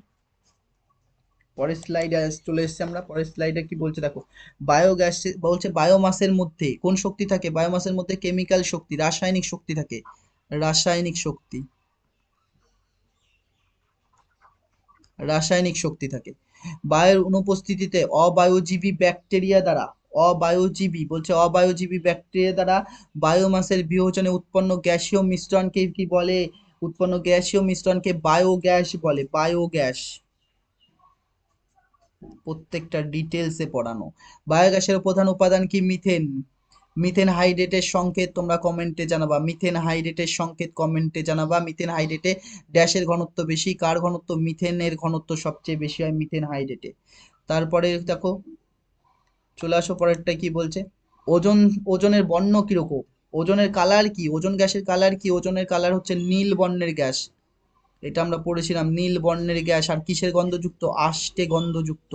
S1: পরের স্লাইডে চলে এসেছি আমরা, পরের স্লাইডে কি বলছে দেখো। বায়োগ্যাস বলছে বায়োমাসের মধ্যে কোন শক্তি থাকে? বায়োমাসের মধ্যে কেমিক্যাল শক্তি, রাসায়নিক শক্তি থাকে, রাসায়নিক শক্তি, রাসায়নিক শক্তি থাকে। বায়ুর অনুপস্থিতিতে অবায়ুজীবী ব্যাকটেরিয়া দ্বারা, অবায়ুজীবী বলছে অবায়ুজীবী ব্যাকটেরিয়া দ্বারা বায়োমাসের বিয়োজনে উৎপন্ন গ্যাসীয় মিশ্রণকে কি বলে? উৎপন্ন গ্যাসীয় মিশ্রণকে বায়োগ্যাস বলে, বায়োগ্যাস। প্রত্যেকটা ডিটেলসে পড়ানো। বায়োগ্যাসের প্রধান উপাদান কি? মিথেন। মিথেন হাইড্রেটের সংকেত তোমরা কমেন্টে জানাবা, মিথেন হাইড্রেটের সংকেত কমেন্টে জানাবা। মিথেন হাইড্রেটে ড্যাশের ঘনত্ব বেশি, কার ঘনত্ব? মিথেনের ঘনত্ব সবচেয়ে বেশি হয় মিথেন হাইড্রেটে। তারপরে দেখো, চলে আসো পরেরটা কি বলছে। ওজন, ওজনের বর্ণ কিরকম? ওজনের কালার কি? ওজন গ্যাসের কালার কি? ওজনের কালার হচ্ছে নীল বর্ণের গ্যাস, এটা আমরা পড়েছিলাম, নীল বর্ণের গ্যাস। আর কিসের গন্ধযুক্ত? আষ্টে গন্ধযুক্ত।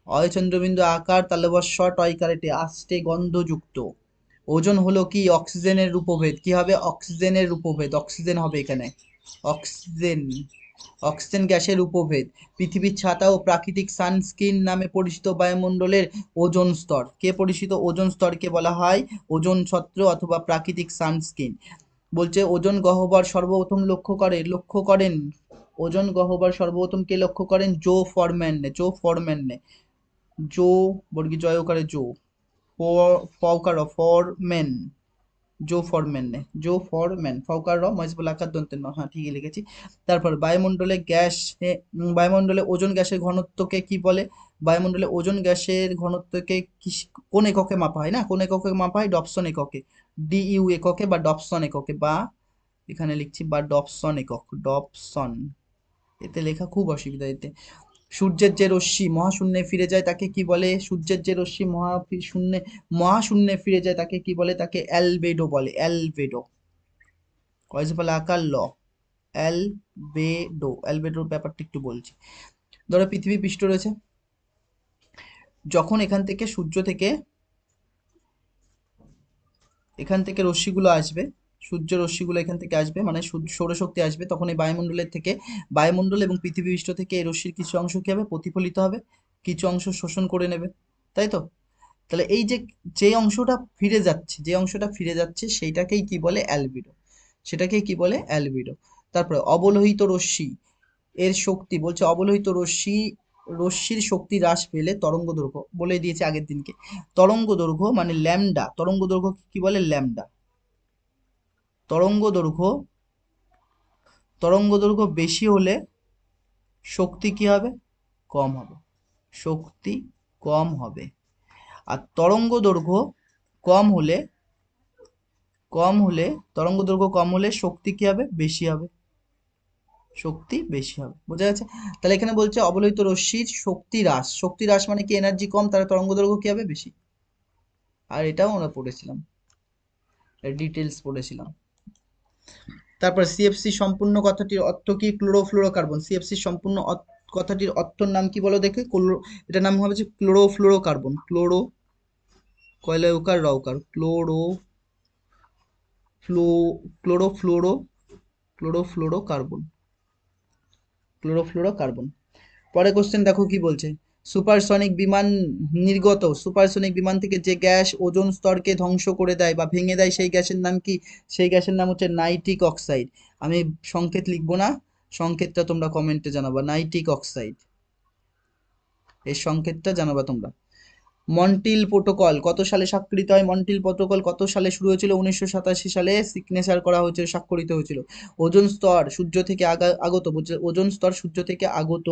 S1: অয়চন্দ্রবিন্দু আকার তালবস্য টয়কারেটে, আষ্টে গন্ধযুক্ত। ওজন হলো কি? অক্সিজেনের রূপভেদ। কি হবে? অক্সিজেনের রূপভেদ, অক্সিজেন হবে এখানে, অক্সিজেন, অক্সিজেন গ্যাসের উপভেদ। পৃথিবীর ছাতা ও প্রাকৃতিক সানস্ক্রিন নামে পরিচিত বায়ুমণ্ডলের ওজোন স্তর, কে পরিচিত? ওজোন স্তরকে বলা হয় ওজোন ছত্র অথবা প্রাকৃতিক সানস্ক্রিন। বলছে ওজোন গহ্বর সর্বপ্রথম লক্ষ্য করেন, ওজোন গহ্বর সর্বপ্রথম কে লক্ষ্য করেন? জো ফরম্যান, জো ফরম্যান, জো বর্গী জয় করে জো, ফৌকার ফরম্যান, জো ফরম্যান, জো ফরম্যান, ফৌকার মজবুল আকার দন্তের ন, হ্যাঁ ঠিকই লিখেছি। তারপর বায়ুমণ্ডলে গ্যাস, বায়ুমণ্ডলে ওজোন গ্যাসের ঘনত্বকে কি বলে? বায়ুমণ্ডলে ওজোন গ্যাসের ঘনত্বকে কোন এককে মাপা হয়? না, কোন এককে মাপা হয়? ডপসন এককে, ডিইউ এককে বা ডপসন এককে, বা এখানে লিখছি বা ডপসন একক, ডপসন, এতে লেখা খুব অসুবিধা এতে। সূর্যের যে রশ্মি মহাশূন্যে ফিরে যায় তাকে কি বলে? সূর্যের যে রশ্মি মহাশূন্যে ফিরে যায় তাকে কি বলে? তাকে অ্যালবেডো বলে, অ্যালবেডো। কয়েছে বলে আকার ল, অ্যালবেডো, অ্যালবেডোর ব্যাপারটা একটু বলছি। ধরো পৃথিবী পৃষ্ঠ রয়েছে, যখন এখান থেকে রশ্মিগুলো আসবে, সূর্য রশ্মিগুলো এখান থেকে আসবে, মানে সৌরশক্তি আসবে, তখন এই বায়ুমণ্ডলের থেকে, বায়ুমণ্ডল এবং পৃথিবী পৃষ্ঠ থেকে এই রশ্মির কিছু অংশ কি হবে? প্রতিফলিত হবে, কিছু অংশ শোষণ করে নেবে, তাই তো? তাহলে এই যে, যে অংশটা ফিরে যাচ্ছে, যে অংশটা ফিরে যাচ্ছে সেইটাকেই কি বলে? অ্যালবিডো, সেটাকেই কি বলে? অ্যালবিডো। তারপরে অবলোহিত রশ্মি এর শক্তি, বলছে অবলোহিত রশ্মির শক্তি হ্রাস পেলে তরঙ্গ দৈর্ঘ্য, বলে দিয়েছে আগের দিনকে, তরঙ্গ দৈর্ঘ্য মানে ল্যামডা, তরঙ্গ দৈর্ঘ্য কি বলে? ল্যামডা। তরঙ্গ দৈর্ঘ্য, তরঙ্গ দৈর্ঘ্য বেশি হলে শক্তি কি হবে? কম হবে, শক্তি কম হবে। আর তরঙ্গ দৈর্ঘ্য কম হলে, তরঙ্গ দৈর্ঘ্য কম হলে শক্তি কি হবে? বেশি হবে, শক্তি বেশি হবে, বোঝা যাচ্ছে? তাহলে এখানে বলছে অবলোহিত রশ্মির শক্তি হ্রাস, শক্তি হ্রাস মানে কি? এনার্জি কম, তাহলে তরঙ্গ দৈর্ঘ্য কি হবে? বেশি। আর এটাও আমরা পড়েছিলাম, ডিটেলস পড়েছিলাম। তারপর সিএফসি সম্পূর্ণ কথাটির অর্থ কি? ক্লোরোফ্লোরোকার্বন। সিএফসি সম্পূর্ণ কথাটির অর্থর নাম কি বলো দেখে? এটার নাম হবে যে ক্লোরোফ্লোরোকার্বন, ক্লোরো কয়লা উকার রউকার, chloro fluoro chlorofluoro chlorofluorocarbon chlorofluorocarbon. পরে কোশ্চেন দেখো কি বলছে, সুপারসনিক বিমান থেকে যে গ্যাস ওজোন স্তরকে ধ্বংস করে দেয় বা ভেঙে দেয় সেই গ্যাসের নাম কি? সেই গ্যাসের নাম হচ্ছে নাইট্রিক অক্সাইড। আমি সংকেত লিখবো না, সংকেতটা তোমরা কমেন্টে জানাবা, নাইট্রিক অক্সাইড, এর সংকেতটা জানাবা তোমরা। মন্ট্রিল প্রোটোকল কত সালে স্বাক্ষরিত হয়? মন্ট্রিল প্রোটোকল কত সালে শুরু হয়েছিল? 1987 সালে সিগনেচার করা হয়েছিল, স্বাক্ষরিত হয়েছিল। ওজোন স্তর সূর্য থেকে আগত, ওজোন স্তর সূর্য থেকে আগত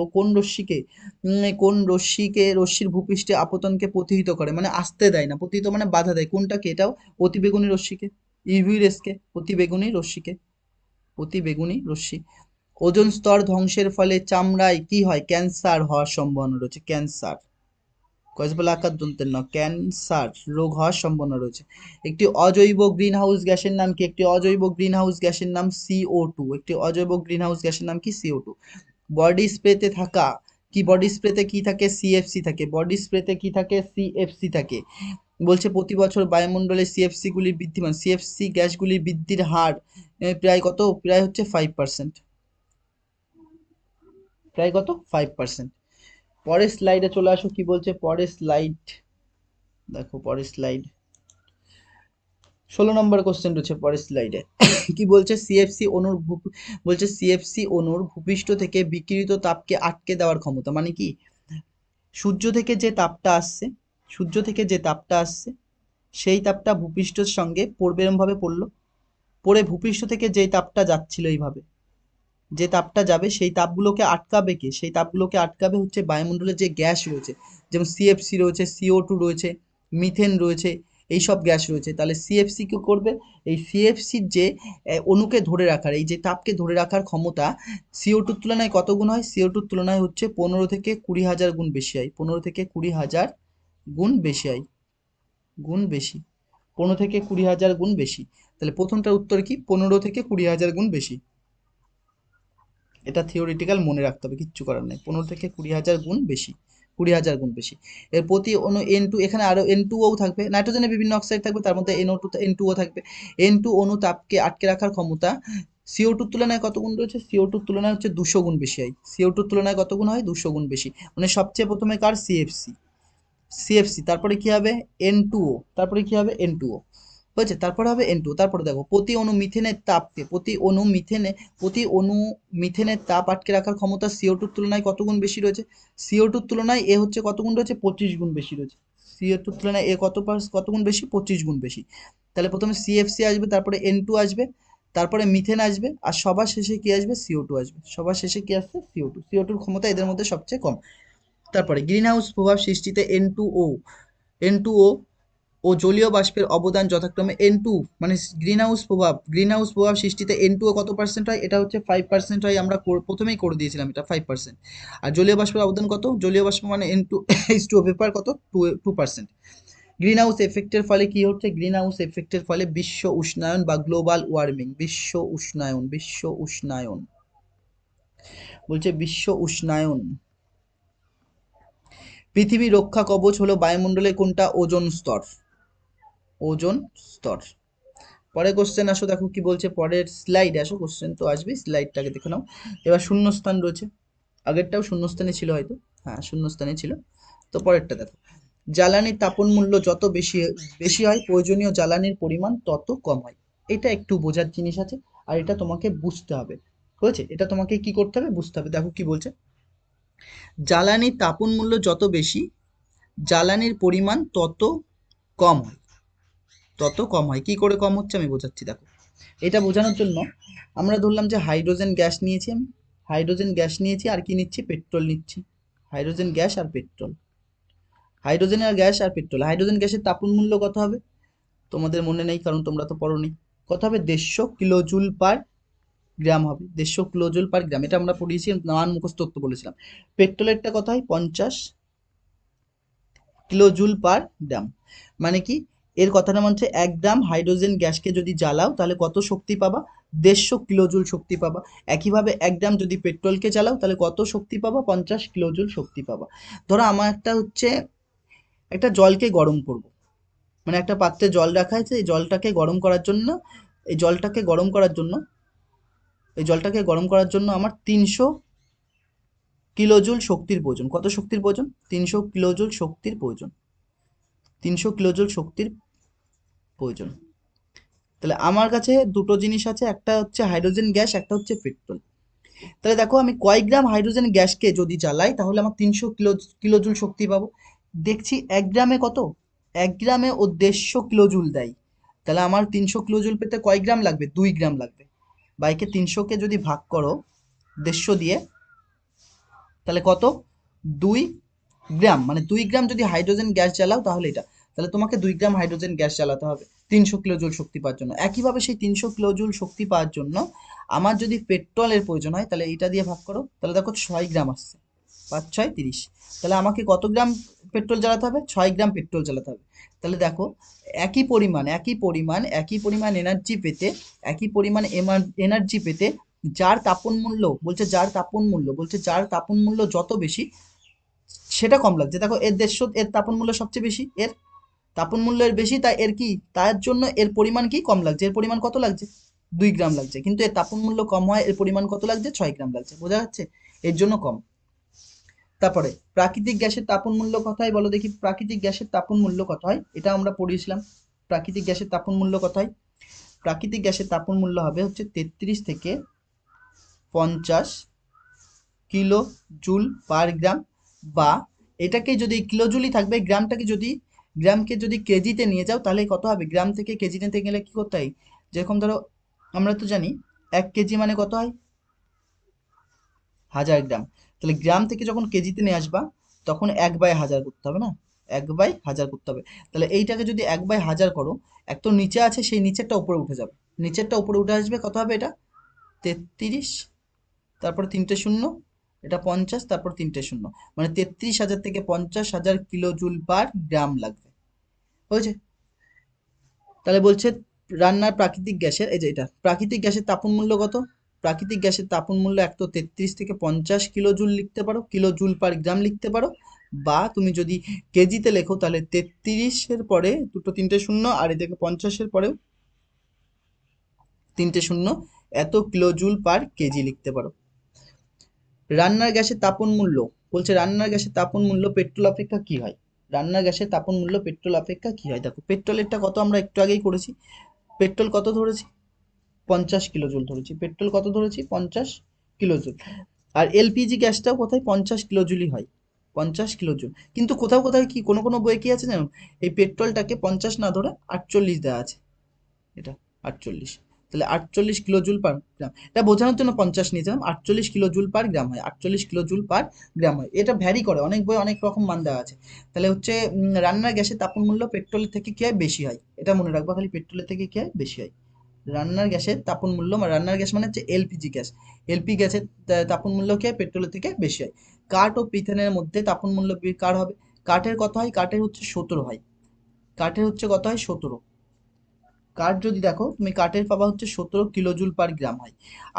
S1: রশ্মির ভূপৃষ্ঠে আপতনকে প্রতিহত করে, মানে আসতে দেয় না, প্রতিহত মানে বাধা দেয়। কোনটাকে? এটাও অতিবেগুনি রশ্মিকে, ইউভি রেসকে, অতিবেগুনি রশ্মি। ওজোন স্তর ধ্বংসের ফলে চামড়ায় কি হয়? ক্যান্সার হওয়ার সম্ভাবনা রয়েছে, ক্যান্সার, কয়েসবল আকার দন্তের ন, ক্যান্সার রোগ হওয়ার সম্ভাবনা রয়েছে। একটি অজৈব গ্রিন হাউস গ্যাসের নাম কি? একটি অজৈব গ্রিন হাউস গ্যাসের নাম CO2, একটি অজৈব গ্রিন হাউস গ্যাসের নাম কি? CO2। বডি স্প্রেতে থাকা কি? বডি স্প্রেতে কি থাকে? সিএফসি থাকে, বডি স্প্রেতে কি থাকে? সিএফসি থাকে। বলছে প্রতি বছর বায়ুমণ্ডলে সিএফসি গুলির বৃদ্ধিমান, সিএফসি গ্যাসগুলির বৃদ্ধির হার প্রায় কত? প্রায় হচ্ছে 5%, প্রায় কত? 5%। পরের স্লাইডে চলে আসো, কি বলছে পরের স্লাইড, দেখো পরের স্লাইড 16 নম্বর কোশ্চেন রয়েছে পরের স্লাইডে। কি বলছে? সিএফসি অণুর ভূপৃষ্ঠ থেকে বিকিরিত তাপকে আটকে দেওয়ার ক্ষমতা, মানে কি? সূর্য থেকে যে তাপটা আসছে, সূর্য থেকে যে তাপটা আসছে সেই তাপটা ভূপৃষ্ঠের সঙ্গে পড়বে, এরম ভাবে পড়লো, পড়ে ভূপৃষ্ঠ থেকে যেই তাপটা যাচ্ছিল এইভাবে, যে তাপটা যাবে সেই তাপগুলোকে আটকাবে কে? সেই তাপগুলোকে আটকাবে হচ্ছে বায়ুমণ্ডলে যে গ্যাস রয়েছে, যেমন সিএফসি রয়েছে, CO2 রয়েছে, মিথেন রয়েছে, এইসব গ্যাস রয়েছে। তাহলে সিএফসি কি করবে? এই সিএফসির যে অণুকে ধরে রাখার, এই যে তাপকে ধরে রাখার ক্ষমতা CO2-র তুলনায় কত গুণ হয়? CO2-র তুলনায় হচ্ছে 15 থেকে 20,000 গুণ বেশি হয়, 15 থেকে 20,000 গুণ বেশি হয়, গুণ বেশি, 15 থেকে 20,000 গুণ বেশি। তাহলে প্রথমটার উত্তর কি? 15 থেকে 20,000 গুণ বেশি। এটা থিওরিটিক্যাল মনে রাখতে হবে, কিচ্ছু করার নেই, 15 থেকে 20,000 গুণ বেশি, 20,000 গুণ বেশি। এর প্রতি অণু N2, এখানে আরো N2O থাকবে, নাইট্রোজেনের বিভিন্ন অক্সাইড থাকবে, তার মধ্যে N2O থাকবে। N2 অণু তাপকে আটকে রাখার ক্ষমতা CO2-র তুলনায় কত গুণ রয়েছে? CO2-র তুলনায় হচ্ছে 200 গুণ বেশি হয়, CO2-র তুলনায় কত গুণ হয়? 200 গুণ বেশি। মানে সবচেয়ে প্রথমে কার? সিএফসি, তারপরে কি হবে? N2O, তারপরে কি হবে? N2O হয়েছে, তারপরে হবে N2। তারপরে দেখো প্রতি অণু মিথেনের তাপ আটকে রাখার ক্ষমতা CO2-র তুলনায় কত গুণ বেশি রয়েছে? CO2-র তুলনায় এ হচ্ছে কত গুণ রয়েছে? 25 গুণ বেশি রয়েছে। CO2-র তুলনায় এ কত গুণ বেশি? 25 গুণ বেশি। তাহলে প্রথমে সিএফসি আসবে, তারপরে N2 আসবে, তারপরে মিথেন আসবে, আর সবার শেষে কি আসবে? CO2 আসবে। সবার শেষে কি আসছে? CO2-র ক্ষমতা এদের মধ্যে সবচেয়ে কম। তারপরে গ্রিন হাউস প্রভাব সৃষ্টিতে N2O ও জলীয় বাষ্পের অবদান যথাক্রমে N2, মানে গ্রিন হাউস প্রভাব সৃষ্টিতে N2O কত পার্সেন্ট হয়? এটা হচ্ছে 5% হয়, আমরা প্রথমেই করে দিয়েছিলাম এটা 5%। আর জলীয় বাষ্পের অবদান কত? জলীয় বাষ্প মানে N2H2O ভেপার কত? 2%। গ্রিন হাউস এফেক্টের ফলে কি হচ্ছে? গ্রিন হাউস এফেক্টের ফলে বিশ্ব উষ্ণায়ন বা গ্লোবাল ওয়ার্মিং, বিশ্ব উষ্ণায়ন বলছে, বিশ্ব উষ্ণায়ন। পৃথিবীর রক্ষা কবচ হলো বায়ুমণ্ডলের কোনটা? ওজোন স্তর, ওজোন স্তর। পরে কোশ্চেন আসো, দেখো কি বলছে পরের স্লাইডে আসো, কোশ্চেন তো আসবে, স্লাইডটাকে দেখে নাও। এবার শূন্যস্থান রয়েছে, আগেরটাও শূন্যস্থানে ছিল হয়তো, হ্যাঁ শূন্যস্থানে ছিল। তো পরেরটা দেখো, জ্বালানির তাপন মূল্য যত বেশি বেশি হয় প্রয়োজনীয় জ্বালানির পরিমাণ তত কম হয়। এটা একটু বোঝার জিনিস আছে, আর এটা তোমাকে বুঝতে হবে, হয়েছে? এটা তোমাকে কি করতে হবে? বুঝতে হবে। দেখো কি বলছে, জ্বালানির তাপন মূল্য যত বেশি জ্বালানির পরিমাণ তত কম হয়। কি করে কম হচ্ছে আমি বোঝাচ্ছি, দেখো। এটা বোঝানোর জন্য আমরা ধরলাম যে হাইড্রোজেন গ্যাস নিয়েছি, আমি হাইড্রোজেন গ্যাস নিয়েছি, আর কি নিচ্ছি? পেট্রোল নিচ্ছি, হাইড্রোজেন গ্যাস আর পেট্রোল, হাইড্রোজেন গ্যাসের তাপন মূল্য কত হবে? তোমাদের মনে নেই, কারণ তোমরা তো পড়োনি। কত হবে? 150 কিলোজুল পার গ্রাম হবে, 150 কিলোজুল পার গ্রাম, এটা আমরা পড়িয়েছি, নানান মুখস্থ তথ্য বলেছিলাম। পেট্রোলেরটা কত হয়? 50 কিলোজুল পার গ্রাম। মানে কি? এর কথাটা মানে হচ্ছে 1 গ্রাম হাইড্রোজেন গ্যাসকে যদি জ্বালাও তাহলে কত শক্তি পাবা? 150 কিলোজুল শক্তি পাবা। একইভাবে 1 গ্রাম যদি পেট্রোলকে জ্বালাও তাহলে কত শক্তি পাবা? 50 কিলোজুল শক্তি পাবা। ধরো আমার একটা জলকে গরম করব, মানে একটা পাত্রে জল রাখা আছে, এই জলটাকে গরম করার জন্য এই জলটাকে গরম করার জন্য আমার 300 কিলোজুল শক্তির প্রয়োজন। কত শক্তির প্রয়োজন? 300 কিলোজুল শক্তির প্রয়োজন। 300 কিলোজুল শক্তির প্রয়োজন। তাহলে আমার কাছে দুটো জিনিস আছে, একটা হচ্ছে হাইড্রোজেন গ্যাস, একটা হচ্ছে পেট্রোল। তাহলে দেখো আমি কয়েক গ্রাম হাইড্রোজেন গ্যাসকে যদি জ্বালাই তাহলে আমার 300 কিলোজুল শক্তি পাবো। দেখছি 1 গ্রামে কত, 1 গ্রামে ও 150 কিলোজুল দেয়। তাহলে আমার 300 কিলোজুল পেতে কয় গ্রাম লাগবে? 2 গ্রাম লাগবে। বাইকে 300কে যদি ভাগ করো 150 দিয়ে, তাহলে কত? 2 গ্রাম। মানে 2 গ্রাম যদি হাইড্রোজেন গ্যাস জ্বালাও তাহলে এটা, তাহলে তোমাকে 2 গ্রাম হাইড্রোজেন গ্যাস জ্বালাতে হবে 300 কিলোজুল শক্তি পাওয়ার জন্য। একইভাবে সেই 300 কিলোজুল শক্তি পাওয়ার জন্য আমার যদি পেট্রোলের প্রয়োজন হয় তাহলে এইটা দিয়ে ভাগ করো, তাহলে দেখো 6 গ্রাম আসছে, 5 6 30। তাহলে আমাকে কত গ্রাম পেট্রোল জ্বালাতে হবে? 6 গ্রাম পেট্রোল জ্বালাতে হবে। তাহলে দেখো একই পরিমাণ এনার্জি পেতে, যার তাপন মূল্য যত বেশি সেটা কম লাগছে। দেখো এর 150, এর তাপন মূল্য সবচেয়ে বেশি, এর তাপন মূল্য এর বেশি, তাই এর কি, তার জন্য এর পরিমাণ কি কম লাগছে। এর পরিমাণ কত লাগছে? 2 গ্রাম লাগছে। কিন্তু এর তাপন মূল্য কম হয়, এর পরিমাণ কত লাগছে? 6 গ্রাম লাগছে। বোঝা যাচ্ছে? এর জন্য কম। তারপরে প্রাকৃতিক গ্যাসের তাপন মূল্য কত হয় বলো দেখি? প্রাকৃতিক গ্যাসের তাপন মূল্য কত হয় এটা আমরা পড়িয়েছিলাম। প্রাকৃতিক গ্যাসের তাপন মূল্য কত হয়? প্রাকৃতিক গ্যাসের তাপন মূল্য হবে হচ্ছে 33 থেকে 50 কিলো জুল পার গ্রাম। বা এটাকে যদি কিলোজুলই থাকবে, গ্রামকে যদি কেজিতে নিয়ে যাও তাহলে কত হবে? গ্রাম থেকে কেজি নিতে গেলে কি করতে হয়? যেরকম ধরো আমরা তো জানি 1 কেজি মানে কত হয়? 1000 গ্রাম। তাহলে গ্রাম থেকে যখন কেজিতে নিয়ে আসবা তখন 1/1000 করতে হবে না? 1/1000 করতে হবে। তাহলে এইটাকে যদি 1/1000 করো, এক তো নিচে আছে, সেই নিচেরটা উপরে উঠে যাবে। নিচেরটা উপরে উঠে আসবে, কত হবে এটা? 33, তারপর 3টে শূন্য, এটা 50, তারপর 3টে শূন্য, মানে 33,000 থেকে 50,000 কিলো জুল পার গ্রাম লাগবে। হয়েছে? তাহলে বলছে রান্নার প্রাকৃতিক গ্যাসের, এই যে এটা প্রাকৃতিক গ্যাসের তাপন মূল্য কত? প্রাকৃতিক গ্যাসের তাপন মূল্য এক তো 33 থেকে 50 কিলো জুল লিখতে পারো, কিলো জুল পার গ্রাম লিখতে পারো। বা তুমি যদি কেজিতে লেখো তাহলে 33-এর পরে দুটো 3টে শূন্য, আর এদিকে 50-এর পরেও 3টে শূন্য, এত কিলো জুল পার কেজি লিখতে পারো। রান্নার গ্যাসের তাপন মূল্য, বলছে রান্নার গ্যাসের তাপন মূল্য পেট্রোল অপেক্ষা কি হয়? রান্নার গ্যাসের তাপন মূল্য পেট্রোল অপেক্ষা কি হয়? দেখো পেট্রোলেরটা কত আমরা একটু আগেই করেছি। পেট্রোল কত ধরেছি? 50 কিলোজুল ধরেছি। পেট্রোল কত ধরেছি? 50 কিলোজুল। আর এলপিজি গ্যাসটাও কোথায়? 50 কিলোজুলই হয়, 50 কিলোজুল। কিন্তু কোথাও কোথাও কি কোনো কোনো বইয়ে কি আছে জানো, এই পেট্রোলটাকে 50 না ধরে 48 দেওয়া আছে। এটা 48। তাহলে 48 কিলো জুল পার গ্রাম, এটা বোঝানোর জন্য 50 নিয়েছিলাম। 48 কিলো জুল পার গ্রাম হয়, 48 কিলো জুল পার গ্রাম হয়। এটা ভ্যারি করে, অনেক বই অনেক রকম মান দেওয়া আছে। তাহলে হচ্ছে রান্নার গ্যাসের তাপন মূল্য পেট্রোলের থেকে কি হয়? বেশি হয়। এটা মনে রাখবা, খালি পেট্রোলের থেকে কি হয়? বেশি হয়। রান্নার গ্যাসের তাপন মূল্য, রান্নার গ্যাস মানে হচ্ছে এলপিজি গ্যাস, এলপি গ্যাসের তাপন মূল্য কি হয়? পেট্রোলের থেকে বেশি হয়। কাঠ ও পিথেনের মধ্যে তাপন মূল্য কার হবে? কাঠের কত হয়? কাঠের হচ্ছে 17 হয়। কাঠের হচ্ছে কত হয়? 17। কাঠ যদি দেখো তুমি, কাঠের পাবা হচ্ছে 17 কিলোজুল পার গ্রাম হয়।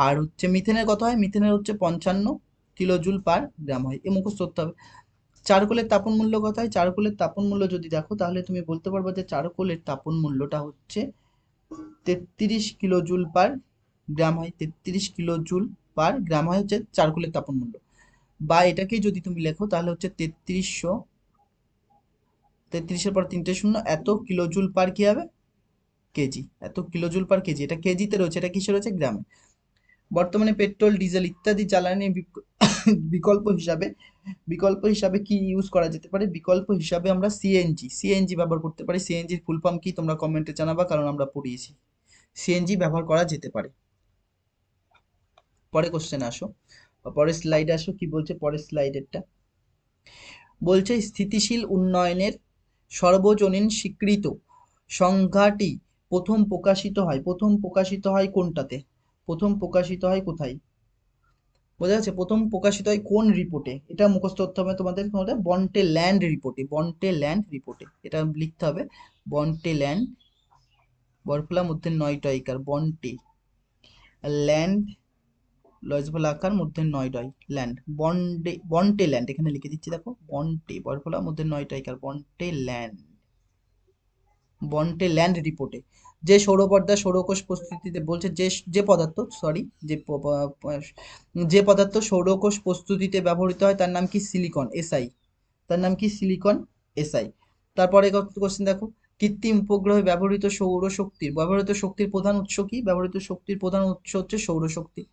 S1: আর হচ্ছে মিথেনের কত হয়? মিথেনের হচ্ছে 55 কিলোজুল পার গ্রাম হয়। এ মুখস্থ করতে হবে। চারকোলের তাপন মূল্য কত হয়? চারকোলের তাপন মূল্য যদি দেখো তাহলে তুমি বলতে পারবে যে চারকোলের তাপন মূল্যটা হচ্ছে 33 কিলোজুল পার গ্রাম হয়। 33 কিলোজুল পার গ্রাম হয় হচ্ছে চারকোলের তাপন মূল্য। বা এটাকেই যদি তুমি লেখো তাহলে হচ্ছে 3300, 33-এর পর 3টে শূন্য, এত কিলোজুল পার কি হবে? কেজি। এত কিলোজুল পার কেজি, এটা কেজিতে রয়েছে, এটা কিসে রয়েছে? গ্রামে। বর্তমানে পেট্রোল, ডিজেল ইত্যাদি জ্বালানি বিকল্প হিসাবে কি ইউজ করা যেতে পারে? বিকল্প হিসাবে আমরা সিএনজি ব্যবহার করতে পারি। সিএনজির ফুল ফর্ম কি তোমরা কমেন্টে জানাবা, কারণ আমরা পড়িয়েছি। সিএনজি ব্যবহার করা যেতে পারে। পরে কোশ্চেন আসো, বা পরের স্লাইডে আসো, কি বলছে পরের স্লাইডেরটা? বলছে স্থিতিশীল উন্নয়নের সর্বজনীন স্বীকৃত সংজ্ঞাটি প্রথম প্রকাশিত হয় কোনটাতে? প্রথম প্রকাশিত হয় কোথায়? বোঝা যাচ্ছে? প্রথম প্রকাশিত হয় কোন রিপোর্টে? এটা মুখস্থ করতে হবে তোমাদের। বন্টে ল্যান্ড রিপোর্টে, বন্টে ল্যান্ড রিপোর্টে এটা লিখতে হবে। বন্টে ল্যান্ড, বরফলা মধ্যে 9টা ইকার, বন্টে ল্যান্ড, লজফলা আকার মধ্যে 9 ল্যান্ড, বন্টে ল্যান্ড এখানে লিখে দিচ্ছি দেখো, বন্টে বরফলা মধ্যে 9টা ইকার, বন্টে ল্যান্ড রিপোর্টে। যে সৌরপর্দা সৌরকোষ প্রস্তুতিতে বলছে যে যে পদার্থ সরি যে যে পদার্থ সৌরকোষ প্রস্তুতিতে ব্যবহৃত হয় তার নাম কি সিলিকন এসআই, তার নাম কি সিলিকন এসআই। তারপরে কোশ্চেন দেখো, কৃত্রিম উপগ্রহে ব্যবহৃত শক্তির প্রধান উৎস কি? ব্যবহৃত শক্তির প্রধান উৎস হচ্ছে সৌরশক্তি।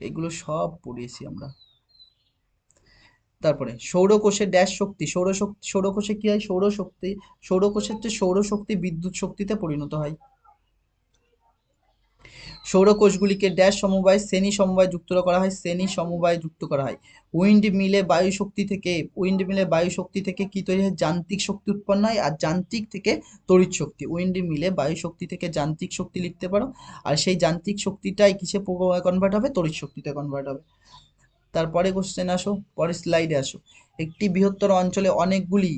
S1: এগুলো সব পড়িয়েছি আমরা। তারপরে সৌরকোষে ড্যাশ শক্তি, সৌরকোষে কি হয়? সৌরশক্তি, সৌরকোষের যে সৌরশক্তি বিদ্যুৎ শক্তিতে পরিণত হয়। সৌরকোষগুলিকে ড্যাশ সমবায় শ্রেণী সমবায় যুক্ত করা হয়, শ্রেণী সমবায় যুক্ত করা হয়। উইন্ড মিলে বায়ু শক্তি থেকে কি তৈরি হয়? যান্ত্রিক শক্তি উৎপন্ন হয়, আর যান্ত্রিক থেকে তড়িৎ শক্তি। উইন্ড মিলে বায়ু শক্তি থেকে যান্ত্রিক শক্তি লিখতে পারো, আর সেই যান্ত্রিক শক্তিটাই কিসে কনভার্ট হবে? তড়িৎ শক্তিতে কনভার্ট হবে। তারপরে কোশ্চেন আসো, পরের স্লাইডে আসো। একটি বৃহত্তর অঞ্চলে অনেকগুলি